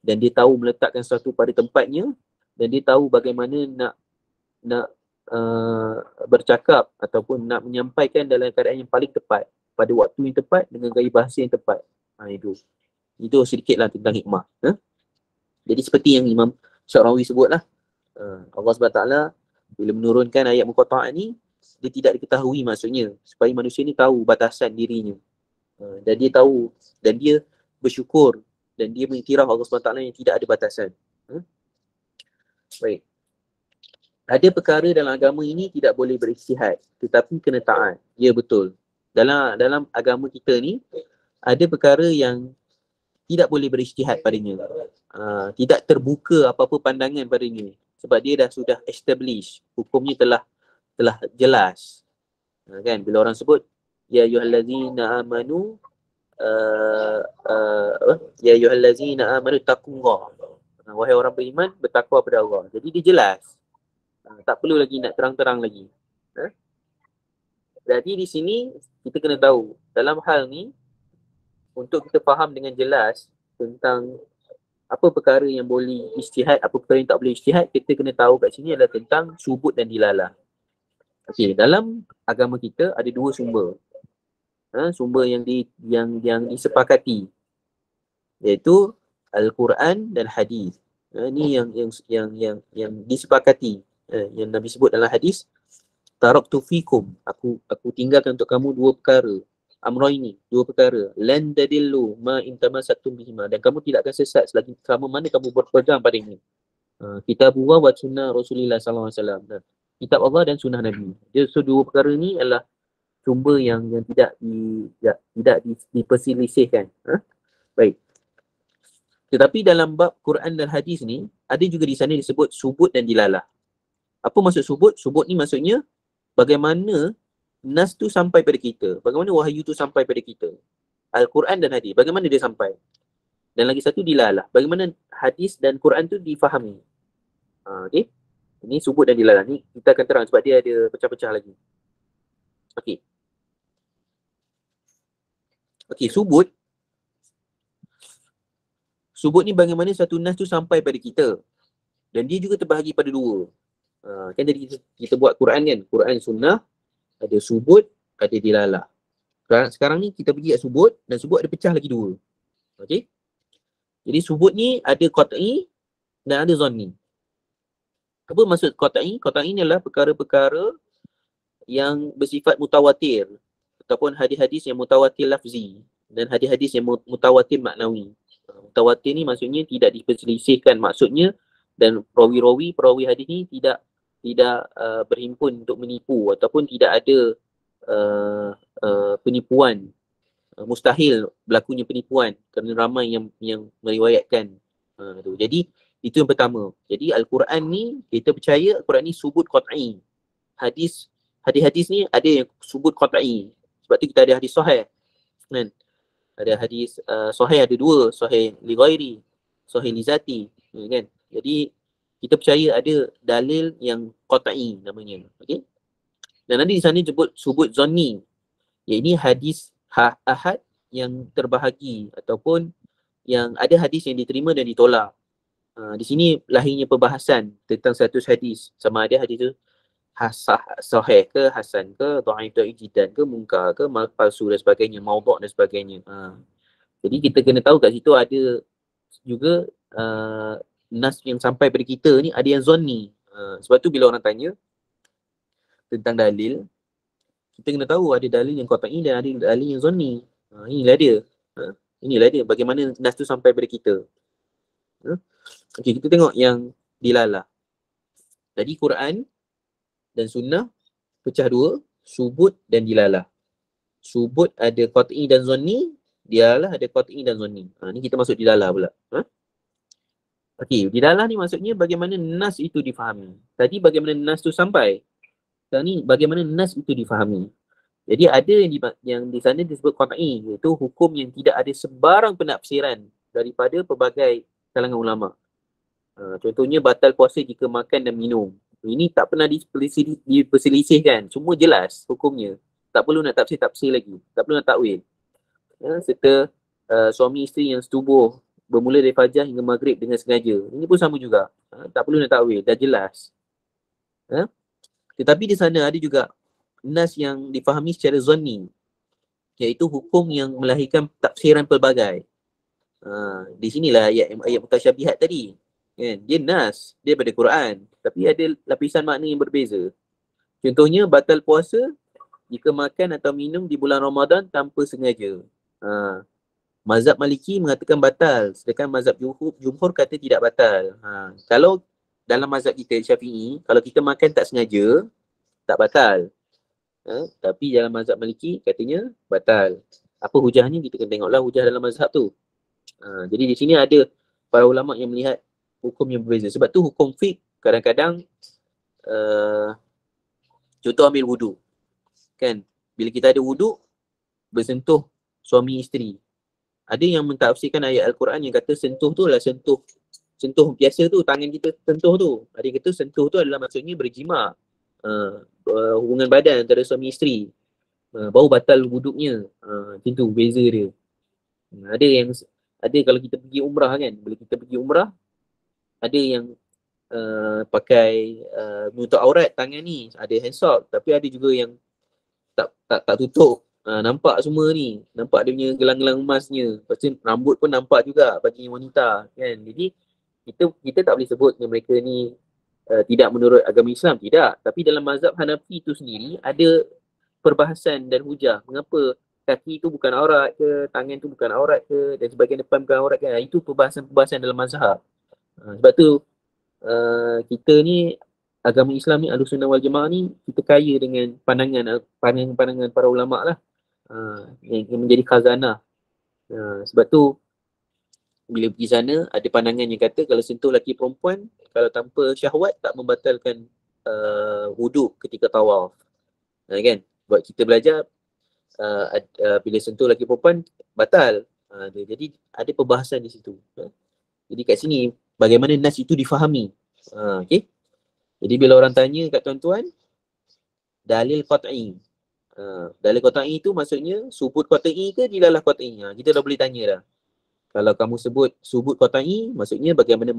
dan dia tahu meletakkan sesuatu pada tempatnya dan dia tahu bagaimana nak bercakap ataupun nak menyampaikan dalam keadaan yang paling tepat pada waktu yang tepat dengan gaya bahasa yang tepat. Itu sedikitlah tentang hikmah. Jadi seperti yang Imam Syarawi sebutlah, Allah SWT bila menurunkan ayat muqatta'ah ni, dia tidak diketahui maksudnya supaya manusia ni tahu batasan dirinya. Dan dia tahu dan dia bersyukur dan dia mengiktiraf Allah SWT yang tidak ada batasan. Baik. Ada perkara dalam agama ini tidak boleh berijtihad, tetapi kena taat. Ya, betul. Dalam agama kita ni, ada perkara yang tidak boleh berijtihad padanya. Tidak terbuka apa-apa pandangan padanya. Sebab dia sudah establish. Hukumnya telah jelas. Kan? Bila orang sebut, Ya ayyuhallazina amanu Ya ayyuhallazina amanu taqullah. Wahai orang beriman, bertakwa pada Allah. Jadi dia jelas. Tak perlu lagi nak terang-terang lagi. Jadi di sini kita kena tahu dalam hal ni untuk kita faham dengan jelas tentang apa perkara yang boleh ijtihad, apa perkara yang tak boleh ijtihad, kita kena tahu kat sini adalah tentang subut dan dilalah. Okey, dalam agama kita ada dua sumber. Sumber yang disepakati, iaitu Al-Quran dan hadis. Ini yang disepakati. Yang Nabi sebut dalam hadis, taraktu fikum, aku tinggalkan untuk kamu dua perkara, amraini, dua perkara, lan tadillu ma in tamassaktum bihima, dan kamu tidak akan sesat selagi selama mana kamu berpegang padanya. Kitabullah wa sunnah Rasulullah sallallahu alaihi wasallam. Kitab Allah dan sunnah Nabi. Jadi dua perkara ni adalah sumber yang tidak diperselisihkan. Baik. Tetapi dalam bab Quran dan hadis ni, ada juga di sana disebut subut dan dilalah. Apa maksud subut? Subut ni maksudnya bagaimana nas tu sampai pada kita. Bagaimana wahyu tu sampai pada kita. Al-Quran dan hadis. Bagaimana dia sampai. Dan lagi satu dilalah. Bagaimana hadis dan Quran tu difahami. Okay. Ini subut dan dilalah. Ni kita akan terang sebab dia ada pecah-pecah lagi. Okey. Okey, subut. Subut ni bagaimana satu nas tu sampai pada kita. Dan dia juga terbahagi pada dua. Kan jadi kita buat Quran kan. Quran sunnah, ada subut, ada dilalah. Sekarang ni kita pergi kat subut dan subut ada pecah lagi dua. Okey. Jadi subut ni ada qat'i dan ada zanni. Apa maksud qat'i? Qat'i ni adalah perkara-perkara yang bersifat mutawatir ataupun hadis-hadis yang mutawatir lafzi dan hadis-hadis yang mutawatir maknawi. Mutawatir ni maksudnya tidak diperselisihkan maksudnya dan perawi hadis ni tidak berhimpun untuk menipu ataupun tidak ada penipuan. Mustahil berlakunya penipuan kerana ramai yang meriwayatkan. Jadi itu yang pertama. Jadi Al-Quran ni kita percaya Al-Quran ni subut qat'i. Hadis-hadis ni ada yang subut qat'i. Sebab tu kita ada hadis sahih. Kan? Ada hadis sahih ada dua, sahih li ghairi, sahih li zati, kan? Jadi kita percaya ada dalil yang qat'i namanya. Okey. Dan nanti di sana sebut subut zanni. Ini hadis ahad yang terbahagi ataupun yang ada hadis yang diterima dan ditolak. Di sini lahirnya perbahasan tentang satu hadis, sama ada hadis itu sahih ke, hasan ke, dhaif jiddan ke, munkar ke, palsu dan sebagainya, maudhu' dan sebagainya. Jadi kita kena tahu kat situ ada juga nas yang sampai pada kita ni ada yang zonni. Sebab tu bila orang tanya tentang dalil, kita kena tahu ada dalil yang qat'i dan ada dalil yang zonni. Inilah dia. Inilah dia bagaimana nas tu sampai pada kita. Okey, kita tengok yang dilalah. Jadi Quran dan sunnah pecah dua, subut dan dilalah. Subut ada qat'i dan zonni, dilalah ada qat'i dan zonni. Ni kita masuk dilalah pula. Okey, dilalah ni maksudnya bagaimana nas itu difahami. Tadi bagaimana nas tu sampai. Sekarang ni bagaimana nas itu difahami. Jadi ada yang di sana disebut qat'i, iaitu hukum yang tidak ada sebarang penafsiran daripada pelbagai kalangan ulama. Contohnya batal puasa jika makan dan minum. Ini tak pernah diperselisihkan. Semua jelas hukumnya. Tak perlu nak tafsir-tafsir lagi. Tak perlu nak takwil. Serta suami isteri yang setubuh bermula dari fajar hingga maghrib dengan sengaja. Ini pun sama juga. Tak perlu nak takwil. Dah jelas. Tetapi di sana ada juga nas yang difahami secara zonni. Iaitu hukum yang melahirkan tafsiran pelbagai. Di sinilah ayat mutasyabihat tadi. Dia nas, dia daripada Quran, tapi ada lapisan makna yang berbeza. Contohnya batal puasa jika makan atau minum di bulan Ramadan tanpa sengaja. Mazhab Maliki mengatakan batal, sedangkan mazhab Jumhur kata tidak batal. Kalau dalam mazhab kita Syafi'i, kalau kita makan tak sengaja, tak batal. Tapi dalam mazhab Maliki katanya batal. Apa hujahnya? Kita kena tengoklah hujah dalam mazhab tu. Jadi di sini ada para ulama yang melihat hukum yang berbeza. Sebab tu hukum fiqh kadang-kadang contoh ambil wuduk. Kan? Bila kita ada wuduk, bersentuh suami isteri. Ada yang mentafsirkan ayat Al-Quran yang kata sentuh tu adalah sentuh biasa tu, tangan kita sentuh tu. Ada yang kata sentuh tu adalah maksudnya berjima. Hubungan badan antara suami isteri. Baru batal wuduknya. Macam tu beza dia. Ada kalau kita pergi umrah kan, bila kita pergi umrah, ada yang pakai menutup aurat tangan ni, ada handsock, tapi ada juga yang tak tutup. Nampak semua ni, nampak dia punya gelang-gelang emasnya. Lepas tu rambut pun nampak juga bagi wanita kan. Jadi kita tak boleh sebut yang mereka ni tidak menurut agama Islam, tidak. Tapi dalam mazhab Hanafi tu sendiri ada perbahasan dan hujah. Mengapa kaki tu bukan aurat ke, tangan tu bukan aurat ke, dan sebahagian depan bukan aurat ke. Itu perbahasan dalam mazhab. Sebab tu kita ni agama Islam ni, Ahlussunnah wal Jamaah ni, kita kaya dengan pandangan para ulama lah, yang menjadi khazanah. Sebab tu bila pergi sana ada pandangan yang kata kalau sentuh lelaki perempuan, kalau tanpa syahwat tak membatalkan wuduk ketika tawaf. Kan? Buat kita belajar bila sentuh lelaki perempuan batal. Jadi ada perbahasan di situ. Jadi kat sini bagaimana nas itu difahami. Okay? Jadi bila orang tanya kat tuan-tuan, dalil qat'i. Dalil qat'i itu maksudnya subut qat'i ke dilalah qat'i. Kita dah boleh tanya dah. Kalau kamu sebut subut qat'i, maksudnya bagaimana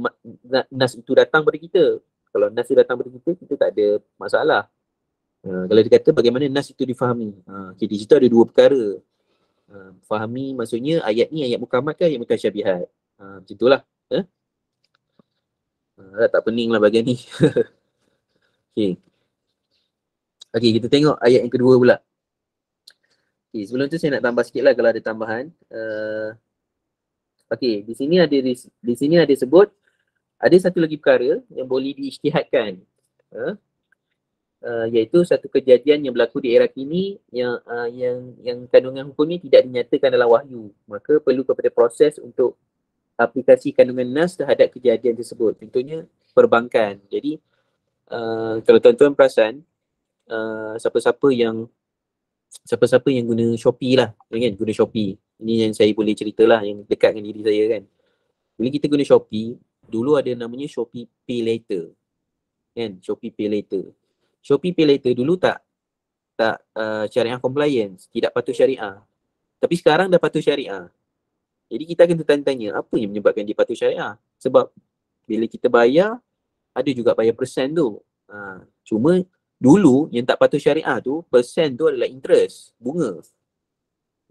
nas itu datang pada kita. Kalau nas itu datang pada kita, kita tak ada masalah. Kalau dia kata bagaimana nas itu difahami. Okay, di situ ada dua perkara. Fahami maksudnya ayat ni ayat muhkamat ke ayat mutasyabihat. Macam itulah. Tak pening lah bahagian ni. Okay, kita tengok ayat yang kedua pula. Okay, sebelum tu saya nak tambah sikit lah kalau ada tambahan. Okay, di sini ada sebut ada satu lagi perkara yang boleh diijtihadkan. Iaitu satu kejadian yang berlaku di era kini yang kandungan hukumnya tidak dinyatakan dalam wahyu. Maka perlu kepada proses untuk aplikasi kandungan nas terhadap kejadian tersebut. Contohnya perbankan. Jadi kalau tuan-tuan perasan, siapa-siapa yang guna Shopee lah, kan? Guna Shopee. Ini yang saya boleh cerita lah, yang dekat dengan diri saya kan. Bila kita guna Shopee, dulu ada namanya Shopee Pay Later. Kan? Shopee Pay Later. Shopee Pay Later dulu tak syariah compliance, tidak patuh syariah. Tapi sekarang dah patuh syariah. Jadi kita akan tertanya-tanya, apa yang menyebabkan dia patuh syariah? Sebab bila kita bayar, ada juga bayar persen tu. Cuma dulu yang tak patuh syariah tu, persen tu adalah interest, bunga.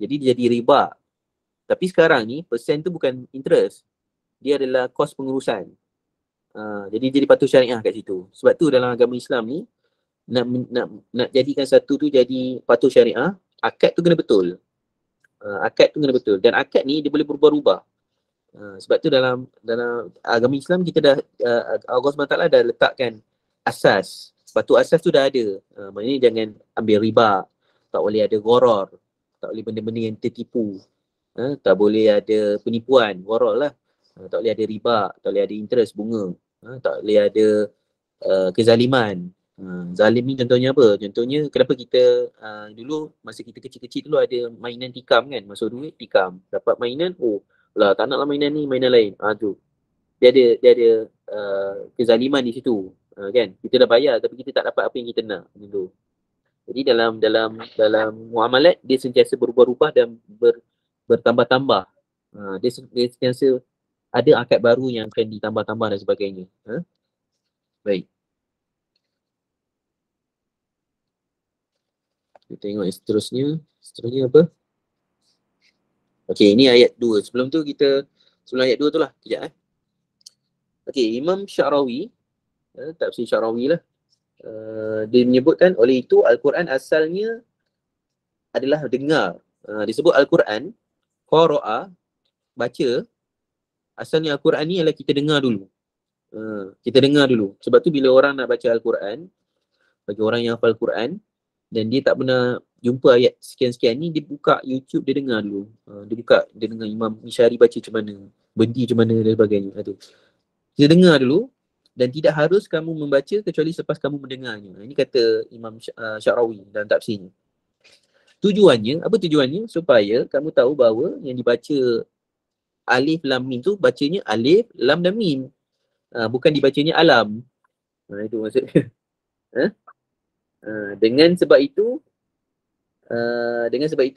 Jadi dia jadi riba. Tapi sekarang ni persen tu bukan interest. Dia adalah kos pengurusan. Jadi patuh syariah kat situ. Sebab tu dalam agama Islam ni nak jadikan satu tu jadi patuh syariah, akad tu kena betul. Akad tu kena betul. Dan akad ni dia boleh berubah-ubah. Sebab tu dalam agama Islam kita dah Allah SWT dah letakkan asas. Sepatu asas tu dah ada. Maknanya jangan ambil riba, tak boleh ada gharar, tak boleh benda-benda yang tertipu. Tak boleh ada penipuan, gharar lah. Tak boleh ada riba, tak boleh ada interest bunga. Tak boleh ada kezaliman. Zalim ni contohnya apa? Contohnya kenapa kita dulu masa kita kecil-kecil dulu ada mainan tikam kan, masuk duit tikam. Dapat mainan, lah tak naklah mainan ni, mainan lain. Tu. Dia ada kezaliman di situ. Kan? Kita dah bayar tapi kita tak dapat apa yang kita nak. Gitu. Jadi dalam muamalat dia sentiasa berubah-ubah dan bertambah-tambah. Dia sentiasa ada akad baru yang akan ditambah-tambah dan sebagainya. Baik. Kita tengok yang seterusnya. Seterusnya apa? Okey, ini ayat 2. Sebelum ayat 2 tu lah. Sekejap Okey, Imam Sya'rawi, tafsir Sya'rawi lah. Dia menyebutkan oleh itu Al-Quran asalnya adalah dengar. Disebut Al-Quran, qara'a, baca. Asalnya Al-Quran ni adalah kita dengar dulu. Kita dengar dulu. Sebab tu bila orang nak baca Al-Quran, bagi orang yang hafal Al-Quran, dan dia tak pernah jumpa ayat sekian-sekian ni, dia buka YouTube, dia dengar dulu. Dia dengar Imam Mishari baca macam mana, bendi macam mana dan sebagainya. Kita dengar dulu, dan tidak harus kamu membaca kecuali selepas kamu mendengarnya. Ini kata Imam Sya'rawi dalam tafsirnya. Tujuannya, apa tujuannya? Supaya kamu tahu bahawa yang dibaca alif lam mim tu bacanya alif lam dan mim. Bukan dibacanya alam. Itu maksudnya. Dengan sebab itu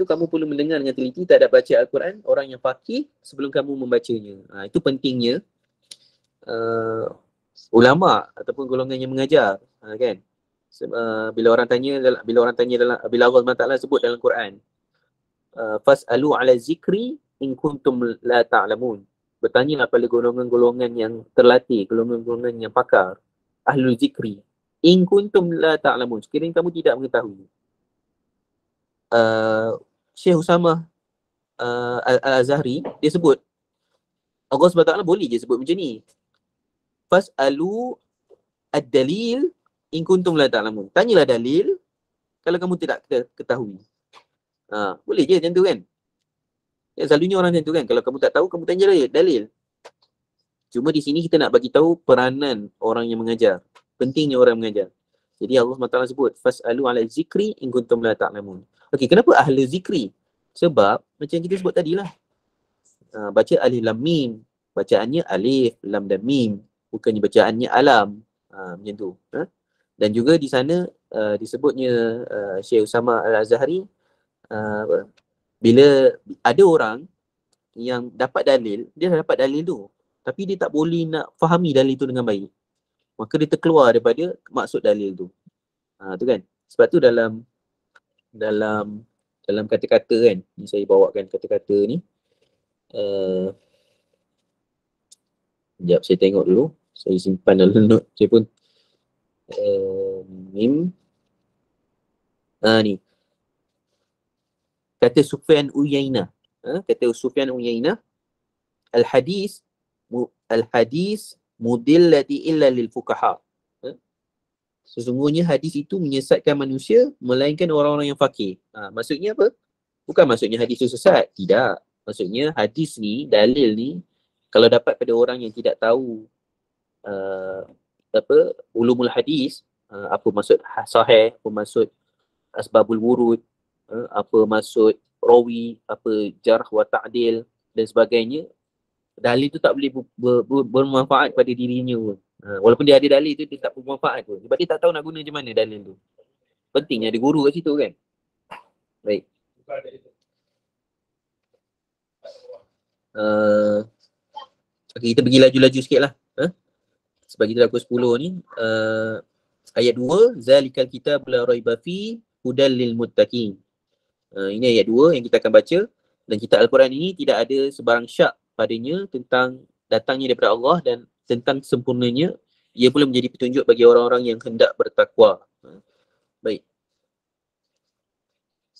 kamu perlu mendengar dengan teliti tak ada baca Al-Quran orang yang faqih sebelum kamu membacanya. Itu pentingnya ulama ataupun golongan yang mengajar, kan? Bila Allah SWT sebut dalam Quran, fas'alu ala zikri in kuntum la ta'lamun. Bertanyalah pada golongan-golongan yang terlatih, golongan-golongan yang pakar, ahlul zikri. In kuntum la ta'lamun. Sekiranya kamu tidak mengetahui. Syekh Usamah Al-Azhari, dia sebut, Allah SWT boleh je sebut macam ni. Fas'alu ad-dalil in kuntum la ta'lamun. Tanyalah dalil kalau kamu tidak ketahui. Boleh je macam tu kan? Ya, selalunya orang macam tu kan. Kalau kamu tak tahu, kamu tanya dalil. Cuma di sini kita nak bagi tahu peranan orang yang mengajar. Pentingnya orang mengajar. Jadi Allah SWT sebut, fas'alu ala zikri in kuntum la ta'lamun. Okey, kenapa ahli zikri? Sebab macam kita sebut tadi lah. Baca alif lam mim. Bacaannya alif, lam dan mim. Bukannya bacaannya alam. Macam tu. Dan juga di sana disebutnya Syekh Usamah Al-Azhari, bila ada orang yang dapat dalil, dia dah dapat dalil tu, tapi dia tak boleh nak fahami dalil tu dengan baik, maka dia terkeluar daripada maksud dalil tu. Tu kan. Sebab tu dalam kata-kata kan, ni saya bawakan kata-kata ni. Sekejap saya tengok dulu. Saya simpan dalam note. Saya pun mim. Ni. Kata Sufyan Uyainah. Kata Sufyan Uyainah, Al-hadis mudillati illa lil fuqaha. Sesungguhnya hadis itu menyesatkan manusia melainkan orang-orang yang faqih. Maksudnya apa? Bukan maksudnya hadis itu sesat. Tidak. Maksudnya hadis ni, dalil ni, kalau dapat pada orang yang tidak tahu ulumul hadis, apa maksud sahih, apa maksud asbabul wurud, apa maksud rawi, apa jarh wa ta'dil dan sebagainya, dalil tu tak boleh bermanfaat pada dirinya pun. Walaupun dia ada dalil tu, dia tak bermanfaat pun. Sebab dia tak tahu nak guna macam mana dalil tu. Pentingnya ada guru kat situ kan. Baik. Okay, kita pergi laju-laju sikit lah. Sebab kita dah pukul 10 ni. Ayat 2, zalikal kitab la raiba fi hudal lil muttaqin. Ini ayat 2 yang kita akan baca. Dan kitab Al-Quran ini tidak ada sebarang syak padanya tentang datangnya daripada Allah dan tentang sempurnanya ia pula menjadi petunjuk bagi orang-orang yang hendak bertakwa. Baik.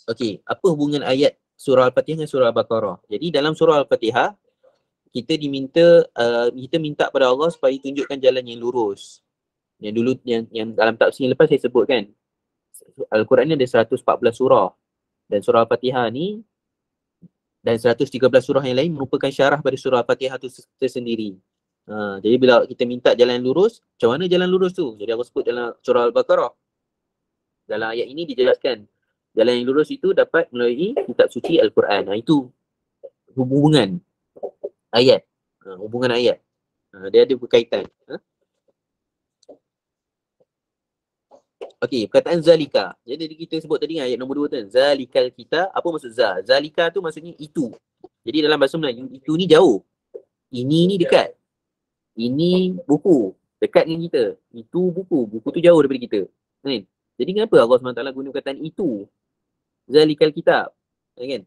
Okey, apa hubungan ayat surah Al-Fatihah dengan surah Al-Baqarah? Jadi dalam surah Al-Fatihah kita kita minta pada Allah supaya tunjukkan jalan yang lurus. Yang dulu yang dalam tafsir lepas saya sebut kan. Al-Quran ni ada 114 surah dan surah Al-Fatihah ni dan 113 surah yang lain merupakan syarah pada surah Al-Fatihah tu tersendiri. Jadi bila kita minta jalan lurus, macam mana jalan lurus tu? Jadi Allah sebut dalam surah Al-Baqarah. Dalam ayat ini dijelaskan jalan yang lurus itu dapat melalui kitab suci Al-Quran. Itu hubungan ayat. Hubungan ayat. Dia ada berkaitan. Okey, perkataan zalika. Jadi kita sebut tadi ayat nombor 2 tu. Zalikal kita, apa maksud za? Zalika tu maksudnya itu. Jadi dalam bahasa Melayu, itu ni jauh. Ini ni dekat. Ini buku. Dekat dengan kita. Itu buku. Buku tu jauh daripada kita. Kan? Jadi kenapa Allah SWT guna perkataan itu? Zalikal kitab. Kan?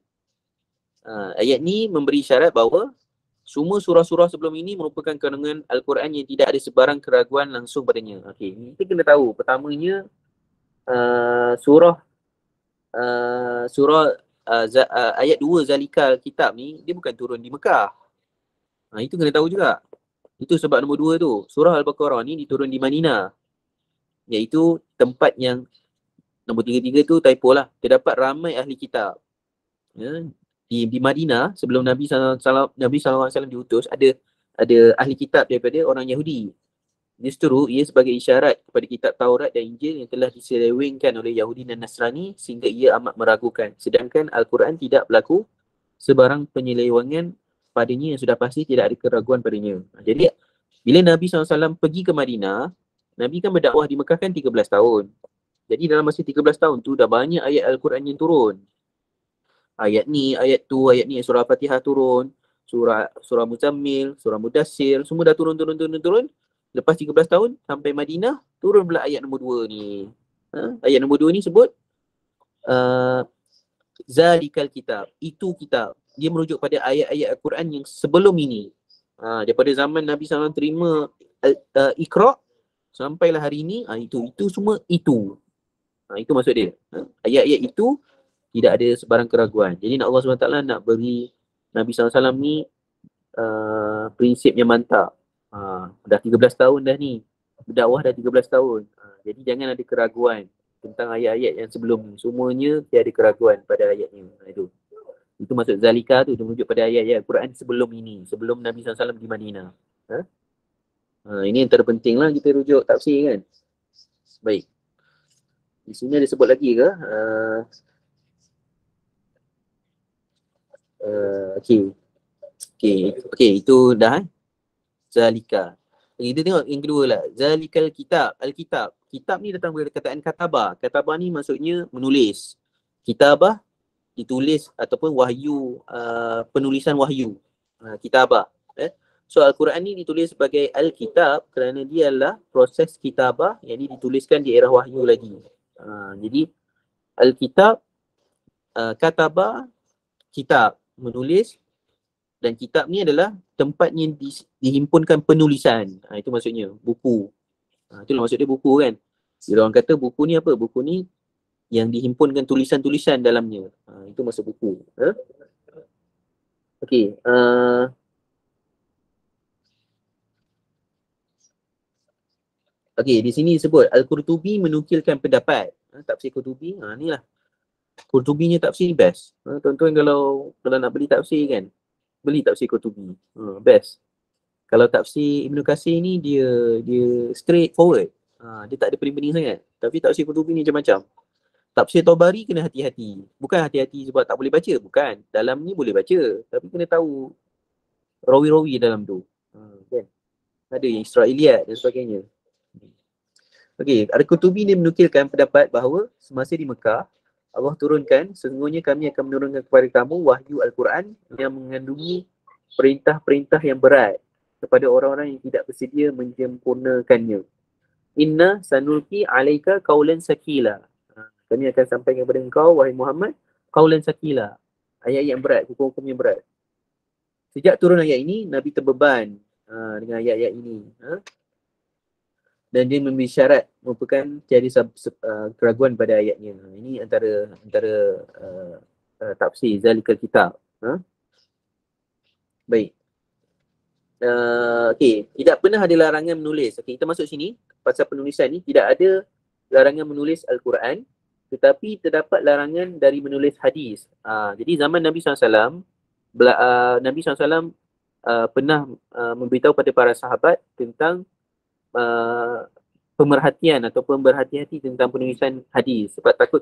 Ayat ni memberi syarat bahawa semua surah-surah sebelum ini merupakan kandungan Al-Quran yang tidak ada sebarang keraguan langsung padanya. Okey, kita kena tahu. Pertamanya, ayat 2 Zalikal kitab ni, dia bukan turun di Mekah. Itu kena tahu juga. Itu sebab nombor 2 tu. Surah Al-Baqarah ni diturun di Madinah. Iaitu tempat yang nombor 3 tu typo lah. Terdapat ramai ahli kitab. Ya. Di Madinah sebelum Nabi SAW diutus ada ahli kitab daripada orang Yahudi. Justru ia sebagai isyarat kepada kitab Taurat dan Injil yang telah diselewengkan oleh Yahudi dan Nasrani sehingga ia amat meragukan. Sedangkan Al-Quran tidak berlaku sebarang penyelewengan padanya yang sudah pasti tidak ada keraguan padanya. Jadi bila Nabi SAW pergi ke Madinah, Nabi kan berdakwah di Mekah kan 13 tahun. Jadi dalam masa 13 tahun tu dah banyak ayat Al-Quran yang turun. Ayat ni, ayat tu, ayat ni, surah Al-Fatihah turun, surah Muzammil, surah Mudassir, semua dah turun. Lepas 13 tahun sampai Madinah, turun pula ayat nombor 2 ni. Ayat nombor 2 ni sebut Zalikal kitab, itu kitab. Dia merujuk pada ayat-ayat Al-Quran yang sebelum ini. Daripada zaman Nabi SAW terima Iqra' sampailah hari ini, itu semua itu. Itu maksud dia. Ayat-ayat itu tidak ada sebarang keraguan. Jadi Allah SWT nak beri Nabi SAW ni prinsip yang mantap. Dah 13 tahun dah ni. Berdakwah dah 13 tahun. Jadi jangan ada keraguan tentang ayat-ayat yang sebelum ni. Semuanya tiada keraguan pada ayatnya. Itu maksud Zalika tu. Dia merujuk pada ayat-ayat Al-Quran sebelum ini. Sebelum Nabi SAW di Madinah. Ini yang terpenting lah kita rujuk tafsir kan. Baik. Di sini ada sebut lagi ke? Okey, itu dah. Zalika. Kita tengok yang kedua lah. Zalikal kitab. Al-kitab. Kitab ni datang dari perkataan katabah. Katabah ni maksudnya menulis. Kitabah ditulis ataupun wahyu, penulisan wahyu. Kitabah. So Al-Quran ni ditulis sebagai Al-Kitab kerana dia adalah proses kitabah yang dituliskan di era wahyu lagi. Jadi Al-Kitab, katabah, kitab, menulis, dan kitab ni adalah tempat yang dihimpunkan penulisan. Itu maksudnya, buku. Itulah maksud dia buku kan. Bila orang kata buku ni apa? Buku ni yang dihimpunkan tulisan-tulisan dalamnya. Itu maksud buku. Okey. Okey, di sini disebut Al-Qurtubi menukilkan pendapat. Tafsir Qurtubi, ni lah. Qurtubinya tafsir best. Tuan-tuan kalau nak beli tafsir kan, beli tafsir Qurtubi. Best. Kalau tafsir Ibn Katsir ni dia straight forward. Dia tak ada pening-pening sangat. Tapi tafsir Qurtubi ni macam-macam. Tafsir Tabari kena hati-hati. Bukan hati-hati sebab tak boleh baca. Bukan. Dalam ni boleh baca. Tapi kena tahu rawi-rawi dalam tu. Kan? Ada yang Israiliyat dan sebagainya. Okey, Al-Qurtubi ni menukilkan pendapat bahawa semasa di Mekah, Allah turunkan, sesungguhnya kami akan menurunkan kepada kamu wahyu Al-Quran yang mengandungi perintah-perintah yang berat kepada orang-orang yang tidak bersedia menyempurnakannya. Inna sanulki alaika qaulan sakila. Kami akan sampaikan kepada engkau, wahai Muhammad, qaulan sakila. ayat-ayat yang berat, hukum-hukum yang berat. Sejak turun ayat ini, Nabi terbeban dengan ayat-ayat ini. Dan dia memberi syarat merupakan tiada keraguan pada ayatnya. Ini antara tafsir zalikal kitab. Baik. Okey, tidak pernah ada larangan menulis. Okey, kita masuk sini pasal penulisan ni, tidak ada larangan menulis Al-Quran, tetapi terdapat larangan dari menulis hadis. Jadi zaman Nabi SAW, Nabi SAW pernah memberitahu pada para sahabat tentang pemerhatian ataupun berhati-hati tentang penulisan hadis sebab takut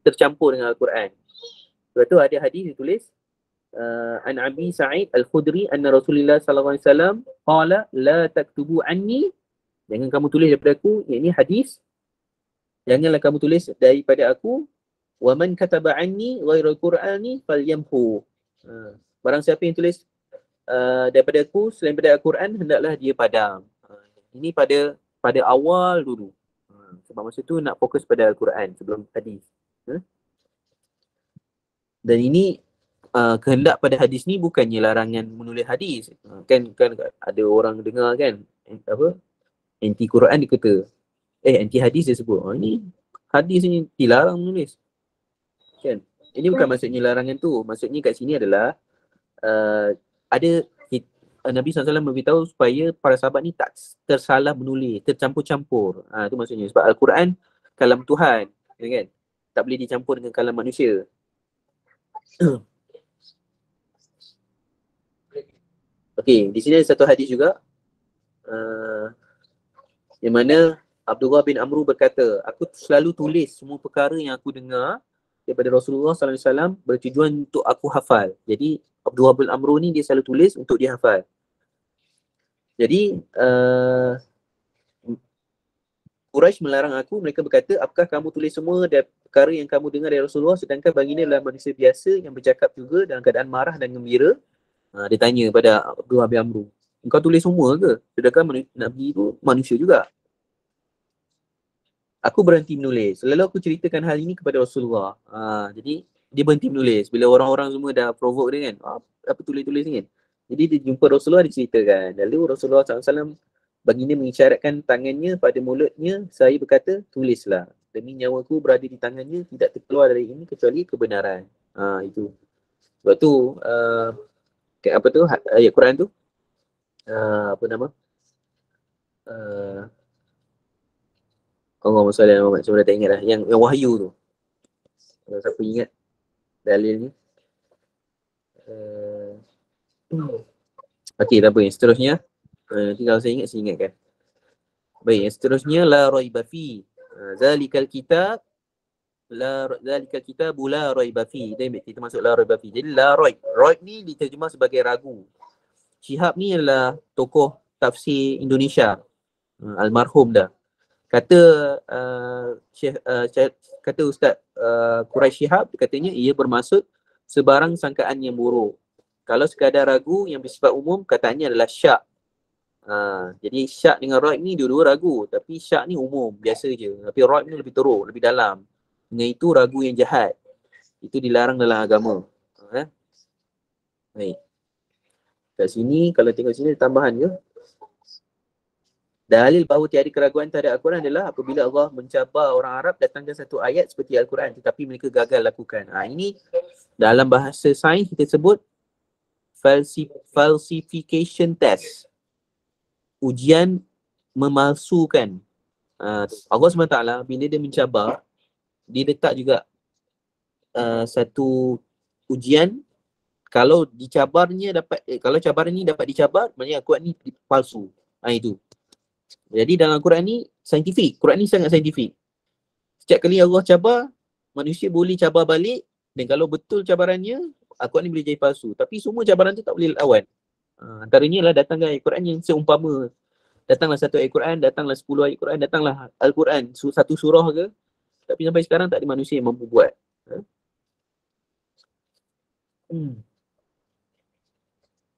tercampur dengan Al-Quran. Sebab tu ada hadis ditulis an Abi Sa'id Al-Khudri anna Rasulullah sallallahu alaihi wasallam qala la taktubu anni, jangan kamu tulis daripada aku, yakni hadis, janganlah kamu tulis daripada aku, wa man kataba anni ghairal qur'ani falyamhu, barang siapa yang tulis daripada aku selain daripada Al-Quran, hendaklah dia padam. Ini pada awal dulu. Sebab masa tu nak fokus pada Al-Quran sebelum hadis. Dan ini kehendak pada hadis ni bukannya larangan menulis hadis. Kan ada orang dengar kan anti Quran dia kata anti hadis dia sebut. Ini hadis ni dilarang menulis. Kan? Ini bukan maksudnya larangan tu. Maksudnya kat sini adalah ada Nabi SAW memberitahu supaya para sahabat ni tak tersalah menulis, tercampur-campur. Itu maksudnya. Sebab Al-Quran kalam Tuhan, kan? Tak boleh dicampur dengan kalam manusia. Okey, di sini ada satu hadis juga yang mana Abdullah bin Amru berkata, aku selalu tulis semua perkara yang aku dengar daripada Rasulullah SAW bertujuan untuk aku hafal. Jadi Abdullah bin Amru ni dia selalu tulis untuk dia hafal. Jadi Quraisy melarang aku, mereka berkata, apakah kamu tulis semua perkara yang kamu dengar dari Rasulullah sedangkan baginda adalah manusia biasa yang bercakap juga dalam keadaan marah dan gembira? Dia tanya pada Abdullah bin Amru, engkau tulis semua ke? Sedangkan Nabi itu manusia juga. Aku berhenti menulis. Lalu aku ceritakan hal ini kepada Rasulullah. Jadi dia berhenti menulis. Bila orang-orang semua dah provoke dia kan, apa tulis-tulis ni kan. Jadi dia jumpa Rasulullah, dia ceritakan. Lalu Rasulullah SAW baginda mengisyaratkan tangannya pada mulutnya. Saya berkata, tulislah. Demi nyawaku berada di tangannya, tidak terkeluar dari ini kecuali kebenaran. Itu. Sebab tu, apa tu, ayat Quran tu, apa nama? Allahumma salli ala Muhammad. Cuma dah tak ingat lah. Yang wahyu tu. Kalau siapa ingat dalil ni. Okey, tak apa. Yang seterusnya. Nanti kalau saya ingat, saya ingatkan. Baik, yang seterusnya. La raiba fi. Zalikal kitab. Zalikal kitabu la raiba fi. Kita masuk la raiba fi. Jadi la raib. Raib ni diterjemah sebagai ragu. Syihab ni adalah tokoh tafsir Indonesia. Almarhum dah. Kata kata Ustaz Quraisy Shihab, katanya ia bermaksud sebarang sangkaan yang buruk. Kalau sekadar ragu yang bersifat umum, katanya adalah syak. Jadi syak dengan raib ni dua-dua ragu, tapi syak ni umum, biasa je. Tapi raib ni lebih teruk, lebih dalam. Dengan itu ragu yang jahat. Itu dilarang dalam agama. Baik. Kat sini, kalau tengok sini ada tambahan ke? Dalil bahawa tiada keraguan terhadap Al-Quran adalah apabila Allah mencabar orang Arab datangkan satu ayat seperti Al-Quran tetapi mereka gagal lakukan. Ini dalam bahasa sains kita sebut falsification test. Ujian memalsukan. Allah SWT bila dia mencabar, dia letak juga satu ujian. Kalau dicabarnya kalau cabaran ni dapat dicabar, maknanya Al-Quran ni palsu. Itu. Jadi dalam Quran ni saintifik. Quran ni sangat saintifik. Setiap kali Allah cabar, manusia boleh cabar balik, dan kalau betul cabarannya, Al-Quran ni boleh jadi palsu. Tapi semua cabaran tu tak boleh lawan. Antaranya lah datangkan ayat Quran yang seumpama. Datanglah satu ayat Quran, datanglah 10 ayat Quran, datanglah Al-Quran satu surah ke. Tapi sampai sekarang tak ada manusia yang mampu buat.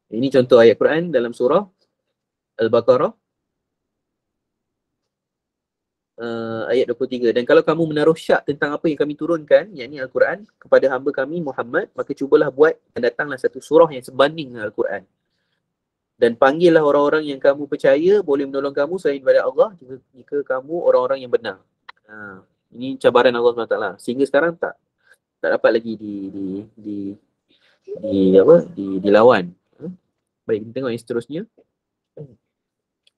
Ini contoh ayat Quran dalam surah Al-Baqarah. ayat 23. Dan kalau kamu menaruh syak tentang apa yang kami turunkan, yakni Al-Quran, kepada hamba kami Muhammad, maka cubalah buat dan datanglah satu surah yang sebanding dengan Al-Quran. Dan panggillah orang-orang yang kamu percaya boleh menolong kamu selain daripada Allah jika kamu orang-orang yang benar. Ini cabaran Allah SWT. Sehingga sekarang tak dapat lagi dilawan. Baik, kita tengok yang seterusnya.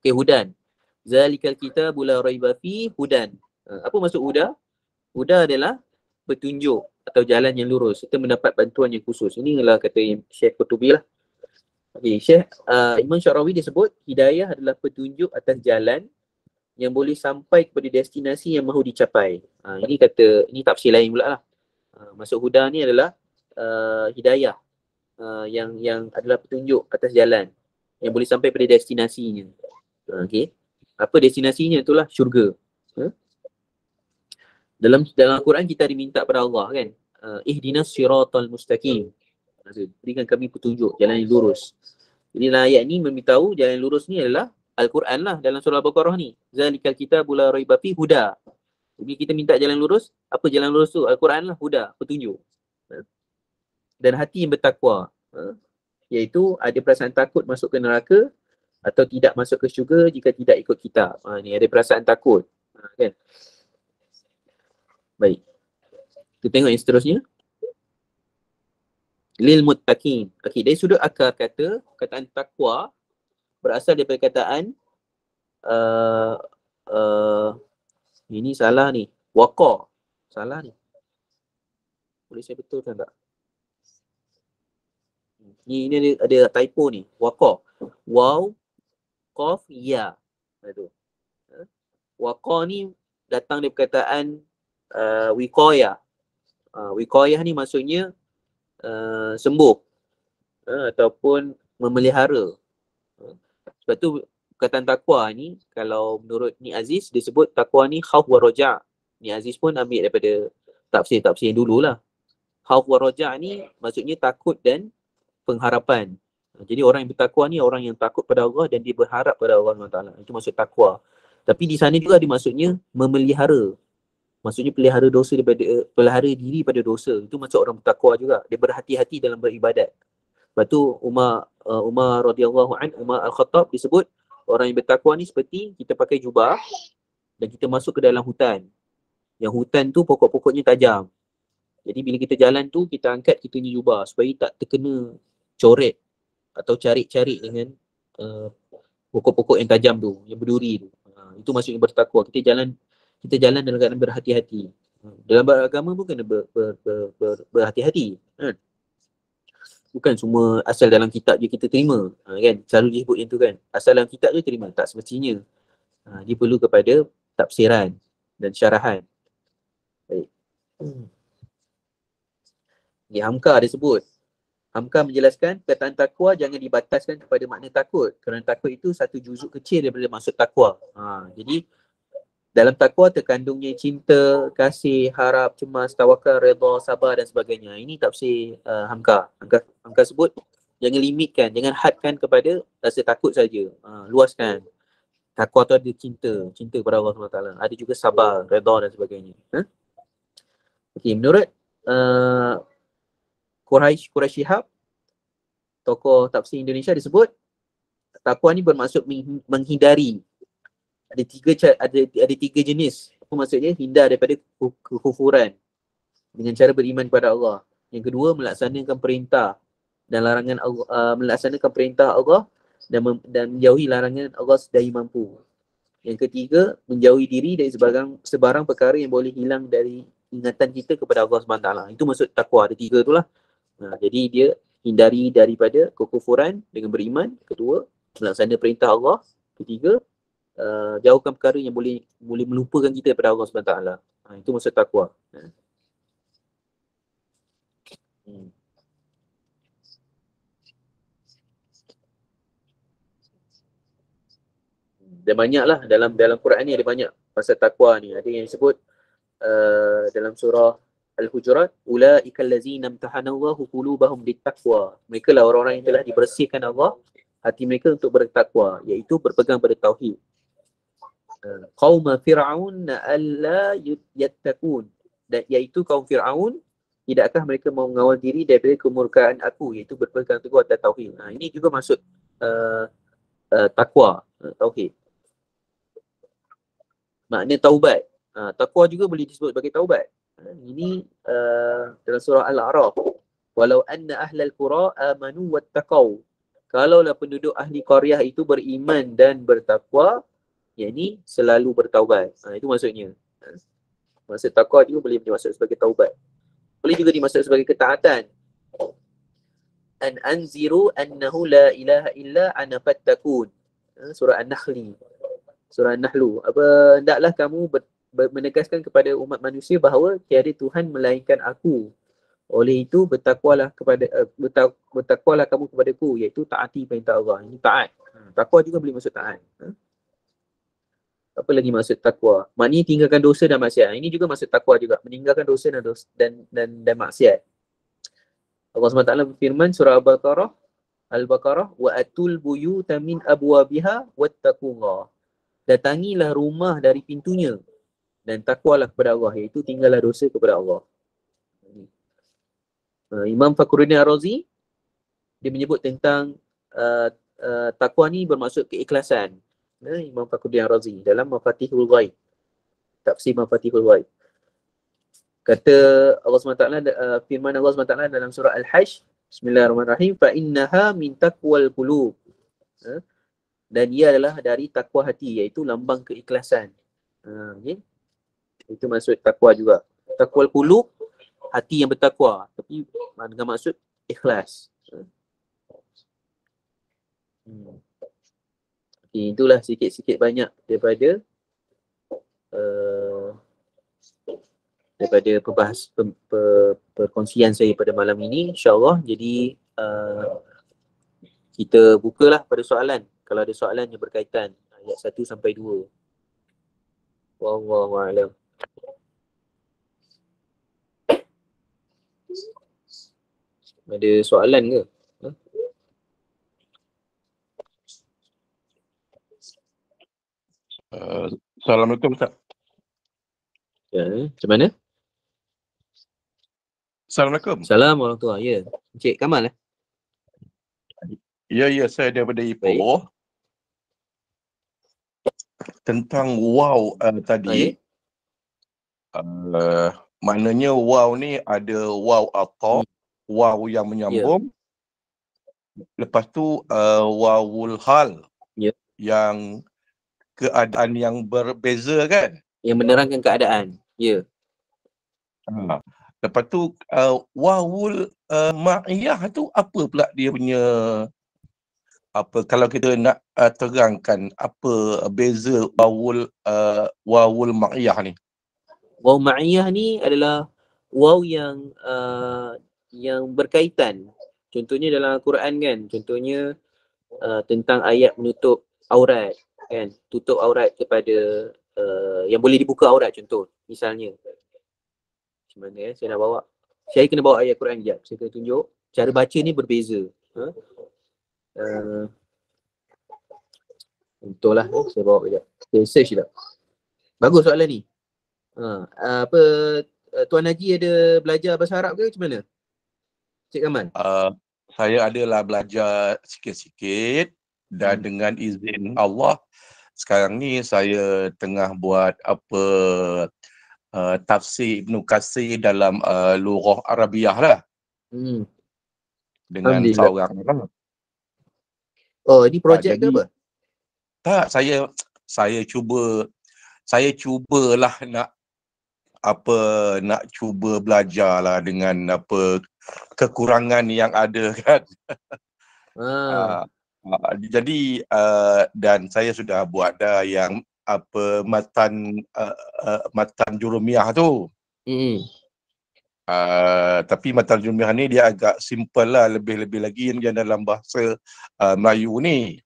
Okay, hudan. Zalikal kitabul la raiba fi hudan. Apa maksud huda? Huda adalah petunjuk atau jalan yang lurus. Kita mendapat bantuan yang khusus. Inilah kata Syekh Qutubi lah. Okay, Syekh Imam Syarawi disebut hidayah adalah petunjuk atas jalan yang boleh sampai kepada destinasi yang mahu dicapai. Ini tafsir lain pula lah. Maksud huda ni adalah hidayah yang adalah petunjuk atas jalan yang boleh sampai pada destinasinya. Okay. Apa destinasinya? Itulah syurga. Dalam Al-Quran kita diminta pada Allah kan, ihdinas siratal mustaqim. Berikan kami petunjuk jalan yang lurus. Jadi ayat ni memberitahu jalan yang lurus ni adalah Al-Quran lah dalam surah Al-Baqarah ni. Zalikal kitabul la raiba fi huda. Jadi kita minta jalan lurus, apa jalan lurus tu? Al-Quran lah, huda, petunjuk. Dan hati yang bertakwa, iaitu ada perasaan takut masuk ke neraka atau tidak masuk ke syurga jika tidak ikut kitab. Ni ada perasaan takut. Kan? Baik. Kita tengok yang seterusnya. Lil muttaqin. Okey, dari sudut akar kata, perkataan takwa berasal daripada perkataan ini salah ni. Waqa. Salah ni. Boleh saya betulkan tak? Ini ada typo ni. Waqa. Waw, qaf, ya. Itu. Waqa ni datang dari perkataan wiqayah. Wiqayah ni maksudnya sembuh ataupun memelihara. Sebab tu perkataan takwa ni, kalau menurut Ni Aziz, disebut takwa ni khauf wa raja'. Ni Aziz pun ambil daripada tafsir-tafsir yang dululah. Khauf wa raja' ni maksudnya takut dan pengharapan. Jadi orang yang bertakwa ni orang yang takut pada Allah dan dia berharap pada Allah SWT. Itu maksud takwa. Tapi di sana juga ada maksudnya memelihara. Maksudnya pelihara dosa daripada pelihara diri pada dosa. Itu maksud orang bertakwa juga. Dia berhati-hati dalam beribadat. Lepas tu Umar radhiyallahu anhu, Umar Al-Khattab disebut orang yang bertakwa ni seperti kita pakai jubah dan kita masuk ke dalam hutan. Yang hutan tu pokok-pokoknya tajam. Jadi bila kita jalan tu kita angkat kita punya jubah supaya tak terkena coret atau carik-carik dengan pokok-pokok yang tajam tu, yang berduri tu. Itu maksudnya bertakwa. Kita jalan dalam keadaan berhati-hati. Dalam beragama pun kena berhati-hati. Bukan semua asal dalam kitab je kita terima. Kan? Selalu disebut yang tu kan. Asal dalam kitab je terima. Tak semestinya. Dia perlu kepada tafsiran dan syarahan. Baik. Hamka ada sebut. Hamka menjelaskan perkataan takwa jangan dibataskan kepada makna takut. Kerana takut itu satu juzuk kecil daripada maksud takwa. Jadi dalam takwa terkandungnya cinta, kasih, harap, cemas, tawakal, redha, sabar dan sebagainya. Ini tafsir Hamka. Hamka sebut jangan limitkan, jangan hadkan kepada rasa takut saja. Luaskan. Takwa tu ada cinta kepada Allah SWT. Ada juga sabar, redha dan sebagainya. Okey, menurut Quraisy Shihab, tokoh tafsir Indonesia disebut takwa ni bermaksud menghindari. Ada tiga jenis. Apa maksudnya? Hindar daripada kekufuran dengan cara beriman kepada Allah. Yang kedua, melaksanakan perintah dan larangan Allah, melaksanakan perintah Allah dan menjauhi larangan Allah sedaya mampu. Yang ketiga, menjauhi diri dari sebarang perkara yang boleh hilang dari ingatan kita kepada Allah SWT. Itu maksud takwa. Ada tiga itulah. Jadi dia hindari daripada kekufuran dengan beriman. Kedua, melaksanakan perintah Allah. Ketiga, jauhkan perkara yang boleh melupakan kita daripada Allah SWT. Itu maksud takwa. Dan banyaklah dalam Quran ni ada banyak pasal takwa ni. Ada yang disebut dalam surah Al-Hujurat, ulaikal ladzina imtahanallahu qulubahum littaqwa. Mereka lah orang-orang yang telah dibersihkan Allah hati mereka untuk bertakwa, iaitu berpegang pada tauhid. Qauma Fir'aun alla yattaqun, dan iaitu kaum Fir'aun, tidakkah mereka mau mengawal diri daripada kemurkaan aku, iaitu berpegang teguh atas tauhid. Ini juga maksud takwa, tauhid. Makna taubat. Takwa juga boleh disebut sebagai taubat. Ini dalam surah Al-A'raf. Walau anna ahlal qura amanu wattaqau. Kalaulah penduduk ahli qaryah itu beriman dan bertakwa, yakni selalu bertaubat. Itu maksudnya. Maksud takwa juga boleh dimaksud sebagai taubat. Boleh juga dimaksud sebagai ketaatan. An anziru annahu la ilaha illa ana fattakun. Surah An-Nahli. Surah An-Nahlu. Hendaklah kamu menegaskan kepada umat manusia bahawa tiada Tuhan melainkan aku. Oleh itu bertakwalah kamu kepadaku, iaitu taati perintah Allah. Ini taat. Takwa juga boleh maksud taat. Apa lagi maksud takwa? Maknanya tinggalkan dosa dan maksiat. Ini juga maksud takwa juga, meninggalkan dosa dan maksiat. Allah SWT berfirman surah Al-Baqarah, wa atul buyuta min abwabiha wattaqullah. Datangilah rumah dari pintunya dan takwalah kepada Allah, iaitu tinggallah dosa kepada Allah. Imam Fakhruddin Ar-Razi dia menyebut tentang takwa ni bermaksud keikhlasan. Imam Fakhruddin Ar-Razi dalam Mafatihul Ghaib, tafsir Mafatihul Ghaib. Kata Allah SWT, firman Allah SWT dalam surah Al-Hajj, Bismillahirrahmanirrahim, fa innaha min taqwal qulub. Dan ia adalah dari takwa hati, iaitu lambang keikhlasan. Okay? Itu maksud takwa juga. Taqwal qulub, hati yang bertakwa, tapi dengan maksud ikhlas. Okay, itulah sikit-sikit banyak daripada perkongsian saya pada malam ini, insyaAllah. Jadi kita bukalah pada soalan, kalau ada soalan yang berkaitan ayat 1 sampai 2. Wallahualam. Ada soalan ke? Assalamualaikum Ustaz. Ya, macam mana? Assalamualaikum. Assalamualaikum warahmatullahi wabarakatuh. Ya, Encik Kamal eh? Ya, saya daripada Ipoh. Tentang wow tadi. Maknanya wow ni ada wow atau wow yang menyambung. Lepas tu wawul hal. Yang keadaan yang berbeza kan? Yang menerangkan keadaan. Ya. Lepas tu wawul ma'iyah tu apa pula dia punya, apa kalau kita nak terangkan apa beza wawul ma'iyah ni? Waw ma'iyah ni adalah waw yang berkaitan. Contohnya dalam Al-Quran kan, contohnya tentang ayat menutup aurat kan, tutup aurat kepada yang boleh dibuka aurat, contoh misalnya. Macam mana saya nak bawa, saya kena bawa ayat Quran sekejap, saya kena tunjuk cara baca ni berbeza. Contohlah saya bawa sekejap, saya search sekejap. Bagus soalan ni. Tuan Haji ada belajar bahasa Arab ke macam mana, Cik Kamal? Saya adalah belajar sikit-sikit dan dengan izin Allah sekarang ni saya tengah buat tafsir Ibn Katsir dalam Lughah Arabiah lah. Dengan seorang orang. Oh, ini projek ke apa? Tak, saya cubalah nak cuba belajarlah dengan kekurangan yang ada kan. Jadi dan saya sudah buat dah yang matan Jurumiyah tu. Tapi matan Jurumiyah ni dia agak simple lah, lebih lagi yang dalam bahasa Melayu ni.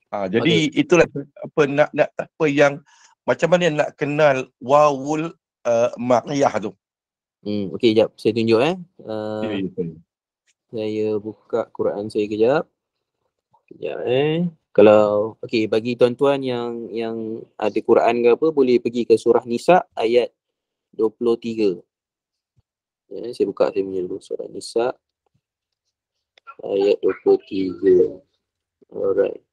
Jadi itulah apa yang macam mana nak kenal wawul ma'iyah tu. Okey, jap saya tunjuk Saya buka Quran saya kejap. Kalau bagi tuan-tuan yang ada Quran ke apa, boleh pergi ke surah Nisa ayat 23. Ya, saya buka saya punya dulu, surah Nisa ayat 23. Alright.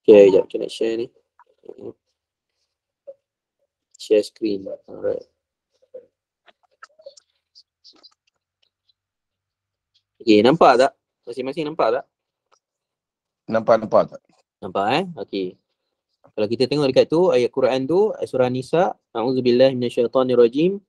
Okay, sekejap saya nak share ni. Share screen. Alright. Nampak tak? Masing-masing nampak tak? Nampak tak? Nampak Okey. Kalau kita tengok dekat tu, ayat Quran tu, surah Nisa, A'udzubillahi minasyaitonirrajim.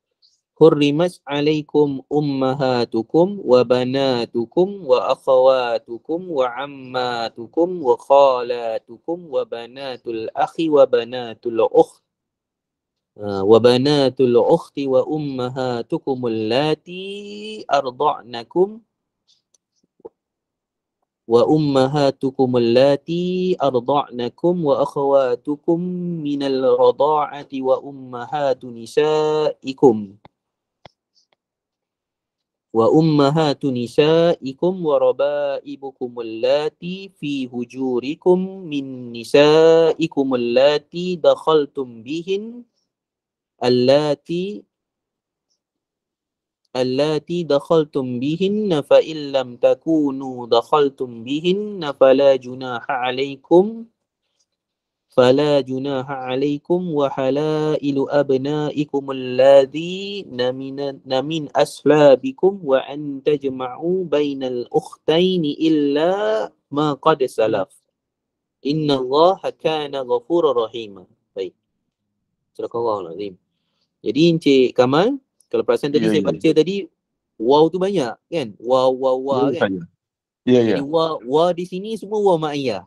Hurrimat alaikum ummahatukum wa banatukum wa akhawatukum wa ammatukum wa khalatukum wa banatul akhi wa banatul ukht wa banatul ukhti wa ummahatukum allati arda'nakum wa ummahatukum allati arda'nakum wa akhawatukum minal rada'ati wa ummahatu nisaikum wa ummahatu nisaikum wa raba'ibukum allati fi hujurikum min nisaikum allati dakhaltum bihin allati dakhaltum bihinna fa in lam takunu dakhaltum bihinna فلا جناح عليكم وحلائل أبنائكم الذين من أصلابكم وأن تجمعوا بين الأختين إلا ما قد سلف إن الله كان غفورا رحيما. Baik. Surah Al-Azim. Jadi Encik Kamal, kalau perasan tadi saya baca tadi, waw tu banyak kan? Waw kan? Jadi waw di sini semua waw ma'iyah.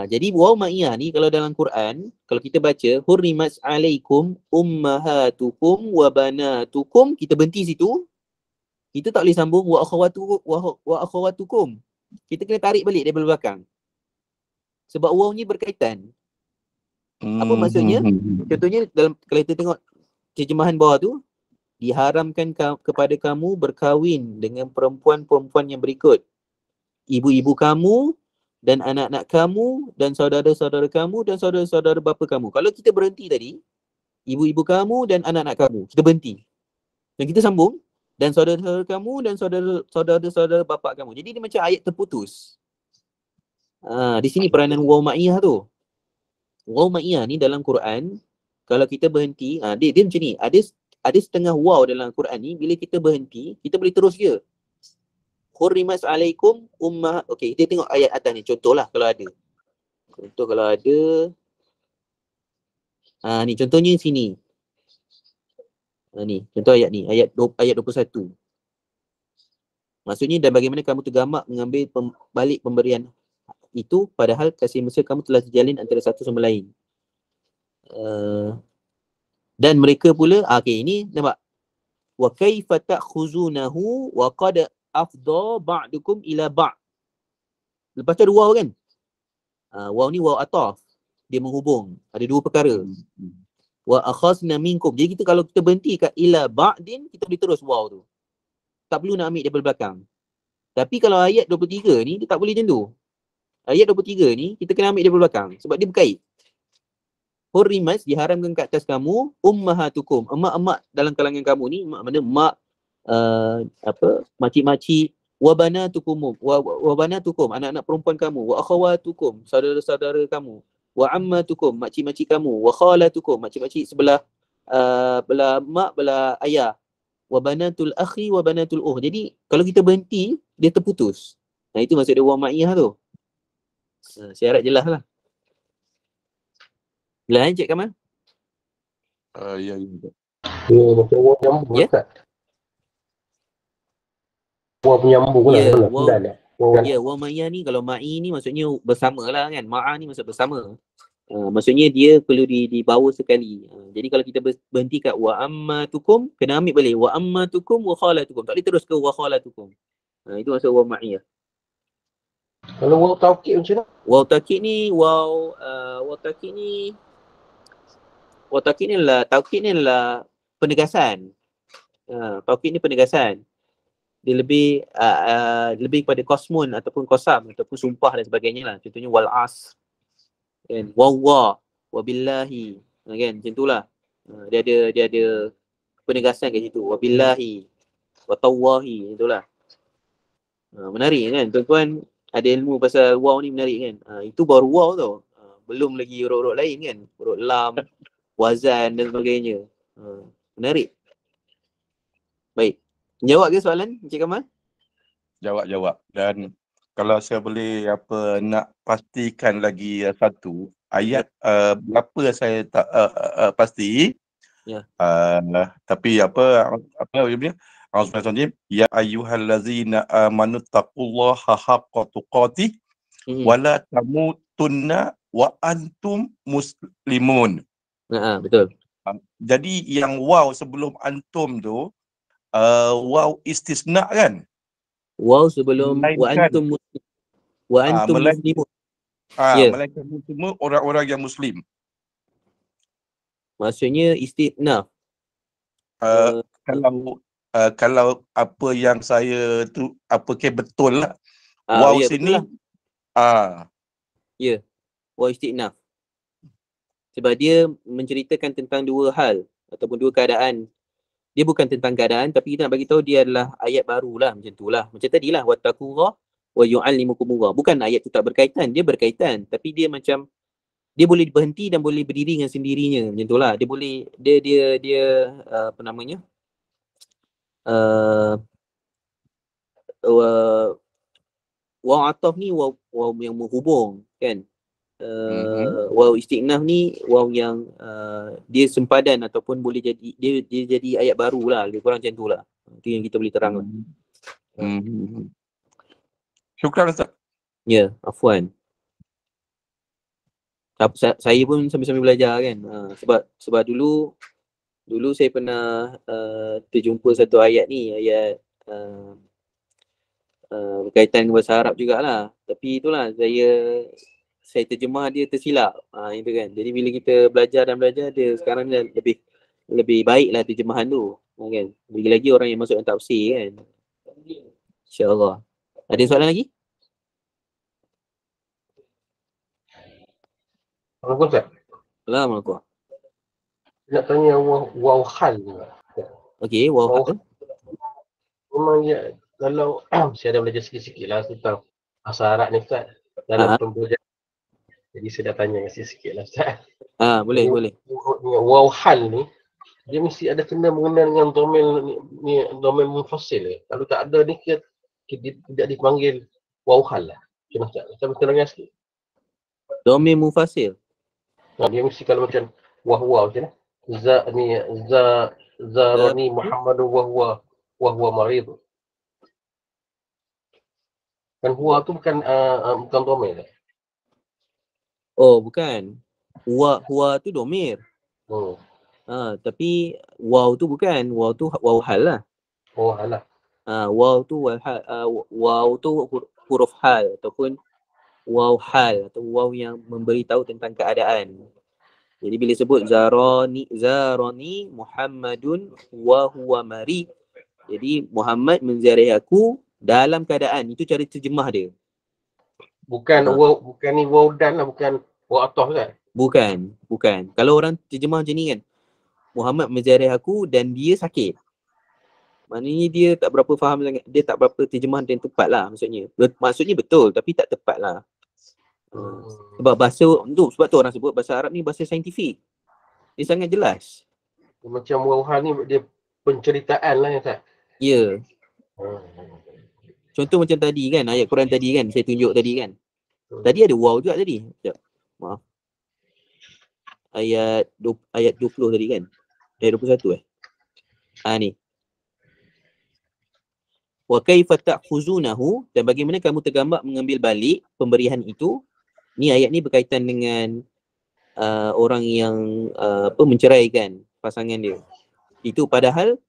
Jadi waw ma'iyah ni kalau dalam Quran, kalau kita baca hurrimat alaikum ummahatukum wa banatukum, kita berhenti situ. Kita tak boleh sambung wa akhawatukum. Kita kena tarik balik daripada belakang. Sebab waw ni berkaitan. Apa maksudnya? Contohnya dalam kalau kita tengok terjemahan bawah tu, diharamkan kepada kamu berkahwin dengan perempuan-perempuan yang berikut. Ibu-ibu kamu dan anak-anak kamu dan saudara-saudara kamu dan saudara-saudara bapa kamu. Kalau kita berhenti tadi, ibu-ibu kamu dan anak-anak kamu, kita berhenti. Dan kita sambung, dan saudara-saudara kamu dan saudara-saudara bapa kamu. Jadi dia macam ayat terputus. Di sini peranan waw ma'iyah tu. Waw ma'iyah ni dalam Quran, kalau kita berhenti, dia macam ni. Ada setengah waw dalam Quran ni, bila kita berhenti, kita boleh terus je. Hurrimat alaikum ummah. Okey, kita tengok ayat atas ni. Contohlah kalau ada. Contoh kalau ada. Ni contohnya sini. Ni, contoh ayat ni. Ayat 21. Maksudnya, dan bagaimana kamu tergamak mengambil balik pemberian itu, padahal kasih mesra kamu telah terjalin antara satu sama lain. Dan mereka pula, okey, ini nampak. Wa kaifa ta'khuzunahu wa qad afdha ba'dukum ila ba'. Lepas tu ada waw kan? Waw ni waw ataf. Dia menghubung. Ada dua perkara. Wa akhazna minkum. Jadi kalau kita berhenti kat ila ba'din, kita boleh terus waw tu. Tak perlu nak ambil daripada belakang. Tapi kalau ayat 23 ni, dia tak boleh macam tu. Ayat 23 ni, kita kena ambil daripada belakang. Sebab dia berkait. Hurrimat, diharamkan kat atas kamu, ummahatukum. Emak-emak dalam kalangan kamu ni, emak mana? Emak, makcik-makcik, wa banatukum, anak-anak perempuan kamu, wa akhawatukum, saudara-saudara kamu, wa ammatukum, makcik-makcik kamu, wa khalatukum, makcik-makcik sebelah belah mak, belah ayah, wa banatul akhi wa banatul Jadi kalau kita berhenti, dia terputus. Itu maksud dia wa ma'iyah tu. Saya harap jelas lah. Jelas Encik Kamal? Ya. Macam waw nyambung Ustaz. Waw penyambung lah. Waw ma'iyah ni, kalau ma'i ni maksudnya bersama lah kan. Ma'a ni maksud bersama. Maksudnya dia perlu dibawa sekali. Jadi kalau kita berhenti kat wa ammatukum, kena ambil balik. Wa ammatukum wa khalatukum. Tak boleh terus ke wa khalatukum. Itu maksud waw ma'iyah. Kalau waw taukid macam mana? Waw taukid ni adalah penegasan. Taukid ni penegasan. dia lebih kepada kosmun ataupun kosam ataupun sumpah dan sebagainya lah. Contohnya wal as, kan, wallah, wabillahi, kan, macam itulah. Dia ada penegasan kat situ, wabillahi, watawahi, itulah. Menarik kan tuan-tuan, ada ilmu pasal waw ni menarik kan. Itu baru waw tau. Belum lagi huruf-huruf lain kan, huruf lam, wazan dan sebagainya. Menarik. Baik. Jawab ke soalan Encik Kamal? Jawab. Dan kalau saya boleh nak pastikan lagi satu ayat berapa saya tak pasti. Ya. Tapi apa dia punya? Auzubillahi ya ayyuhallazina amanu taqullaha haqqa tuqatih wala tamutunna wa antum muslimun. Betul. Jadi yang waw sebelum antum tu waw istisna kan? Waw sebelum wa antum muslimun. Melainkan semua orang-orang yang muslim. Maksudnya istinaf. Kalau apa yang saya tu betul lah. Waw sini waw istinaf. Sebab dia menceritakan tentang dua hal ataupun dua keadaan. Dia bukan tentang keadaan, tapi kita nak bagi tahu dia adalah ayat barulah, macam itulah. Macam tadilah wattaqullah wa yu'allimukumullah. Bukan ayat tu tak berkaitan, dia berkaitan, tapi dia macam dia boleh berhenti dan boleh berdiri dengan sendirinya, macam itulah. Dia boleh dia apa namanya? Waw ataf ni waw yang menghubung kan. Waw istinaf ni waw yang dia sempadan ataupun boleh jadi dia jadi ayat baru lah, lebih kurang macam tu lah. Itu yang kita boleh terang lah. Syukran Ustaz. Ya, afwan. Saya pun sambil-sambil belajar kan. Sebab dulu saya pernah terjumpa satu ayat ni, ayat berkaitan dengan bahasa Arab jugalah. Tapi itulah saya terjemah dia tersilap. Itu kan. Jadi bila kita belajar dia sekarang dah lebih baiklah terjemahan tu. Kan. Lagi-lagi orang yang masuk dalam tafsir kan. InsyaAllah. Ada soalan lagi? Assalamualaikum Ustaz. Assalamualaikum. Nak tanya waw hal ni. Okey, waw hal. Memang dia, kalau saya dah belajar sikit-sikit lah tentang bahasa Arab ni Ustaz. Dalam pembelajaran. Jadi saya dah tanya sikit-sikit lah Ustaz. Boleh. Waw hal ni, dia mesti ada kena mengenal dengan domel munfasil ke? Kalau tak ada ni, kita tidak dipanggil waw hal lah. Macam Ustaz, saya mesti dengar sikit. Domel munfasil? Dia mesti kalau macam wahwa macam ni. Zarani Muhammadu wahwa marid. Kan huwa tu bukan domel. Oh, bukan. Huwa tu domir. Tapi waw tu bukan. Waw tu waw hal lah. Oh, hal lah. Waw tu huruf hal ataupun waw hal atau waw yang memberitahu tentang keadaan. Jadi bila sebut zarani Muhammadun wa huwa mari. Jadi Muhammad menziarahi aku dalam keadaan. Itu cara terjemah dia. Bukan ni waw dan lah, bukan waw ataf kan? Bukan. Kalau orang terjemah macam ni kan, Muhammad menziarahi aku dan dia sakit. Maknanya dia tak berapa faham sangat, dia tak berapa terjemah yang tepat lah maksudnya. Maksudnya betul tapi tak tepat lah. Sebab sebab tu orang sebut bahasa Arab ni bahasa saintifik. Dia sangat jelas. Macam waw hal ni dia penceritaan lah ya tak? Ya. Contoh macam tadi kan, ayat Quran tadi kan, saya tunjuk tadi kan. Tadi ada waw juga tadi. Sekejap. Maaf. Ayat 20 tadi kan. Ayat 21 ni. Wa kaifa ta'khuzunahu, dan bagaimana kamu tergambar mengambil balik pemberian itu. Ni ayat ni berkaitan dengan orang yang menceraikan pasangan dia. Itu padahal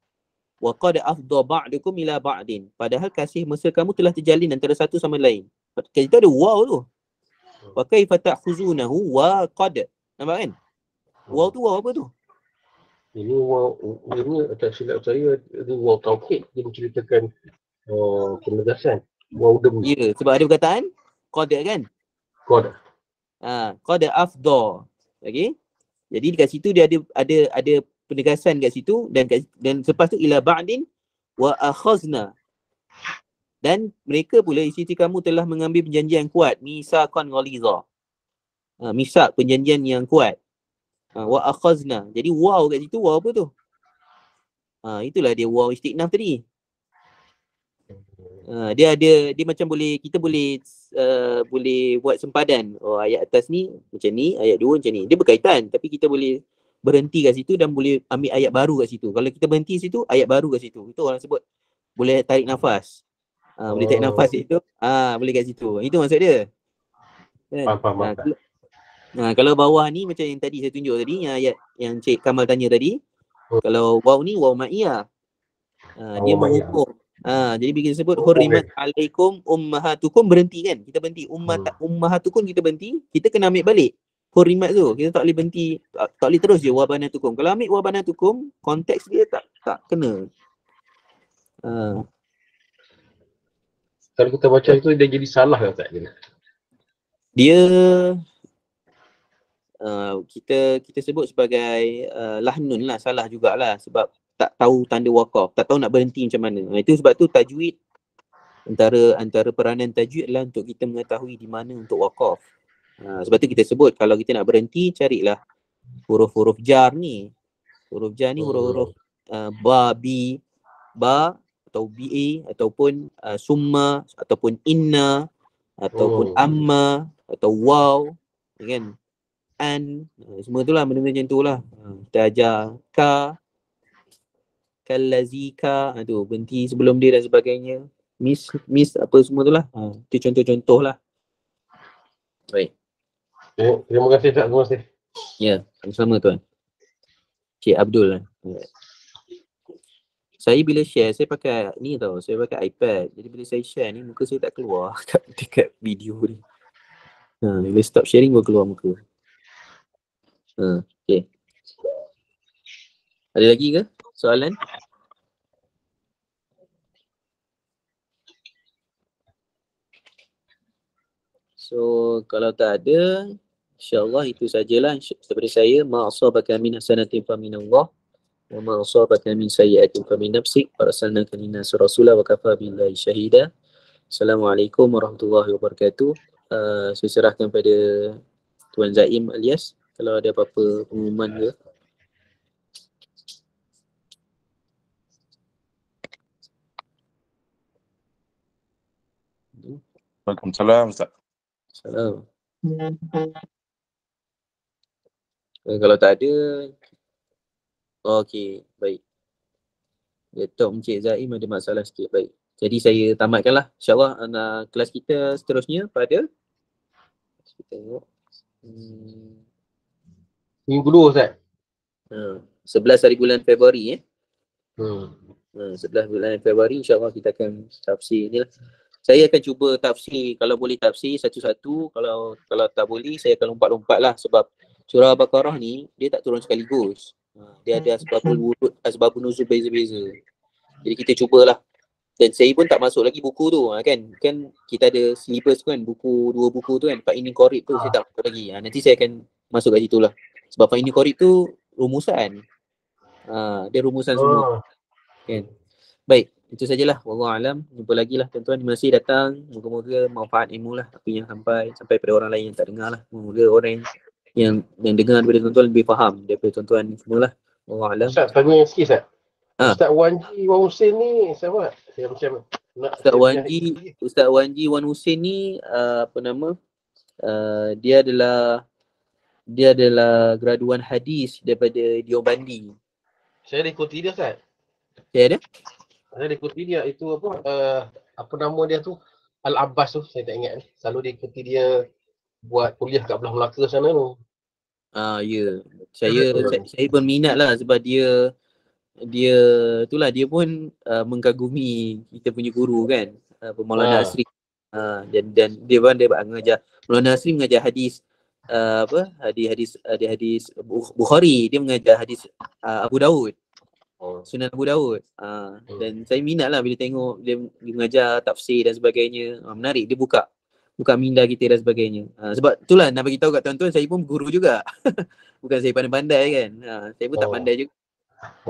wa qad afdha ba'dukum ila ba'din. Padahal kasih mesra kamu telah terjalin antara satu sama lain. Kita ada waw tu. Wa kaifa ta'khuzunahu wa qad. Nampak kan? Waw tu waw apa tu? Ini waw, ini tak silap saya, ini waw tauhid. Dia menceritakan Oh, penugasan. Wow dem. Ya, sebab ada perkataan qad kan. Kod. Qad afdha. Okey. Jadi dekat situ dia ada penegasan kat situ dan selepas tu ila ba'din wa akhazna. Dan mereka pula isteri kamu telah mengambil perjanjian yang kuat, misaqan ghaliza. Misak perjanjian yang kuat. Wa akhazna. Jadi waw kat situ waw apa tu? Itulah dia waw istiqnaf tadi. Dia macam kita boleh buat sempadan. Oh, ayat atas ni macam ni, ayat 2 macam ni. Dia berkaitan tapi kita boleh berhenti kat situ dan boleh ambil ayat baru kat situ. Kalau kita berhenti situ, ayat baru kat situ. Itu orang sebut boleh tarik nafas. Boleh tarik nafas kat situ. Boleh kat situ. Itu maksud dia. Kan? Faham. Kalau bawah ni macam yang tadi saya tunjuk tadi, yang ayat yang Cik Kamal tanya tadi. Kalau waw ni waw ma'iyah. Dia menghukum. Jadi bila sebut hurrimat alaikum ummahatukum, berhenti kan? Kita berhenti. Ummahatukum kita berhenti, kita kena ambil balik hurrimat tu. Kita tak boleh berhenti, tak boleh terus je wabanatukum. Kalau ambil wabanatukum, konteks dia tak kena. Kalau kita baca itu dia jadi salah ke tak? Dia kita sebut sebagai lahnun lah, salah jugalah sebab tak tahu tanda waqaf, tak tahu nak berhenti macam mana. Itu sebab tu tajwid, antara peranan tajwid adalah untuk kita mengetahui di mana untuk waqaf. Sebab tu kita sebut kalau kita nak berhenti, carilah huruf-huruf jar ni. Huruf jar ni huruf-huruf ba, bi, ba atau ba ataupun summa ataupun inna ataupun amma atau waw, kan? An, semua tu lah, benda-benda macam tu lah. Kita ajar ka, kalazika, tu berhenti sebelum dia dan sebagainya. Miss apa semua tu lah. Itu contoh-contoh lah. Baik. Terima kasih Ustaz, terima kasih. Ya, sama-sama tuan. Cik Abdul lah. Saya bila share, saya pakai ni tau, saya pakai iPad. Jadi bila saya share ni, muka saya tak keluar dekat video ni. Bila stop sharing baru keluar muka. Okay. Ada lagi ke soalan? So kalau tak ada, insyaAllah itu sajalah daripada saya. Ma asabaka min hasanatin fa min Allah wa ma asabaka min sayyi'atin fa min nafsik wa arsalnaka linnas rasula wa kafa billahi syahida. Assalamualaikum warahmatullahi wabarakatuh. Saya serahkan pada Tuan Zaim alias kalau ada apa-apa pengumuman ke. Waalaikumsalam Ustaz. Salam. Kalau tak ada, okey, baik. Laptop Encik Zaim ada masalah sikit, baik. Jadi saya tamatkanlah. InsyaAllah kelas kita seterusnya pada kita tengok Minggu 2 Ustaz. 11 hari bulan Februari 11 bulan Februari insyaAllah kita akan tafsir ni lah. Saya akan cuba tafsir, kalau boleh tafsir satu-satu, kalau tak boleh saya akan lompat-lompat lah sebab surah Al-Baqarah ni dia tak turun sekaligus. Dia ada asbabun nuzul beza-beza. Jadi kita cubalah. Dan saya pun tak masuk lagi buku tu kan kita ada syllabus kan, dua buku tu kan, Pak Ini Qorib tu saya tak masuk lagi. Nanti saya akan masuk kat situ lah. Sebab Pak Ini Qorib tu rumusan. Dia rumusan semua. Kan. Baik, itu sajalah. Wallahu alam. Jumpa lagi lah tuan-tuan. Terima kasih datang. Moga-moga manfaat ilmu lah apa yang sampai pada orang lain yang tak dengar lah. Moga orang yang dengar daripada tuan-tuan lebih faham daripada tuan-tuan semualah. Wallahu alam. Ustaz tanya sikit Ustaz. Ustaz Wanji Wan Hussein ni siapa? Saya macam nak Ustaz Wanji Wan Hussein ni apa nama? Dia adalah graduan hadis daripada Diobandi. Saya ikuti dia Ustaz. Saya ikuti dia itu apa nama dia tu? Al-Abbas tu, saya tak ingat ni. Selalu dia ikuti dia buat kuliah kat belah Melaka sana tu. Ya. Saya pun minat lah sebab dia itulah dia pun mengkagumi kita punya guru kan, Maulana Asri. Dan dia mengajar, Maulana Asri mengajar hadis hadis Bukhari, dia mengajar hadis Abu Daud. Sunan Abu Daud. Dan saya minat lah bila tengok dia mengajar tafsir dan sebagainya. Menarik, dia buka minda kita dan sebagainya. Sebab itulah nak bagi tahu kat tuan-tuan, saya pun guru juga. Bukan saya pandai-pandai kan. Saya pun tak pandai juga.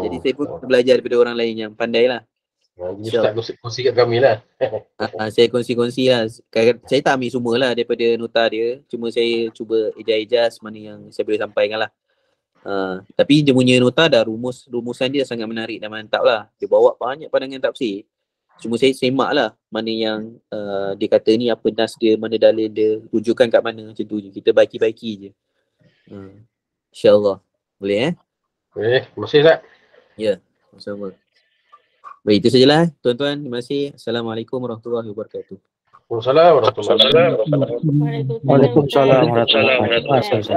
Jadi saya pun belajar daripada orang lain yang pandai lah. Jadi Ustaz kongsi kat kami lah. Saya kongsi-kongsi lah. Saya tak ambil semua lah daripada nota dia. Cuma saya cuba ejas-ejas mana yang saya boleh sampaikan lah. Tapi dia punya nota dah rumusan dia sangat menarik dan mantap lah. Dia bawa banyak pandangan tafsir. Cuma saya semak lah mana yang dia kata ni, apa nas dia, mana dalil dia, rujukan kat mana, macam tu je. Kita baiki-baiki je. InsyaAllah. Boleh Terima kasih Ustaz. Ya, sama-sama. Baik, itu sajalah tuan-tuan. Terima kasih. Assalamualaikum warahmatullahi wabarakatuh. Waalaikumsalam warahmatullahi wabarakatuh. Waalaikumsalam warahmatullahi wabarakatuh.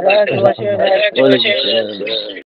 Waalaikumsalam.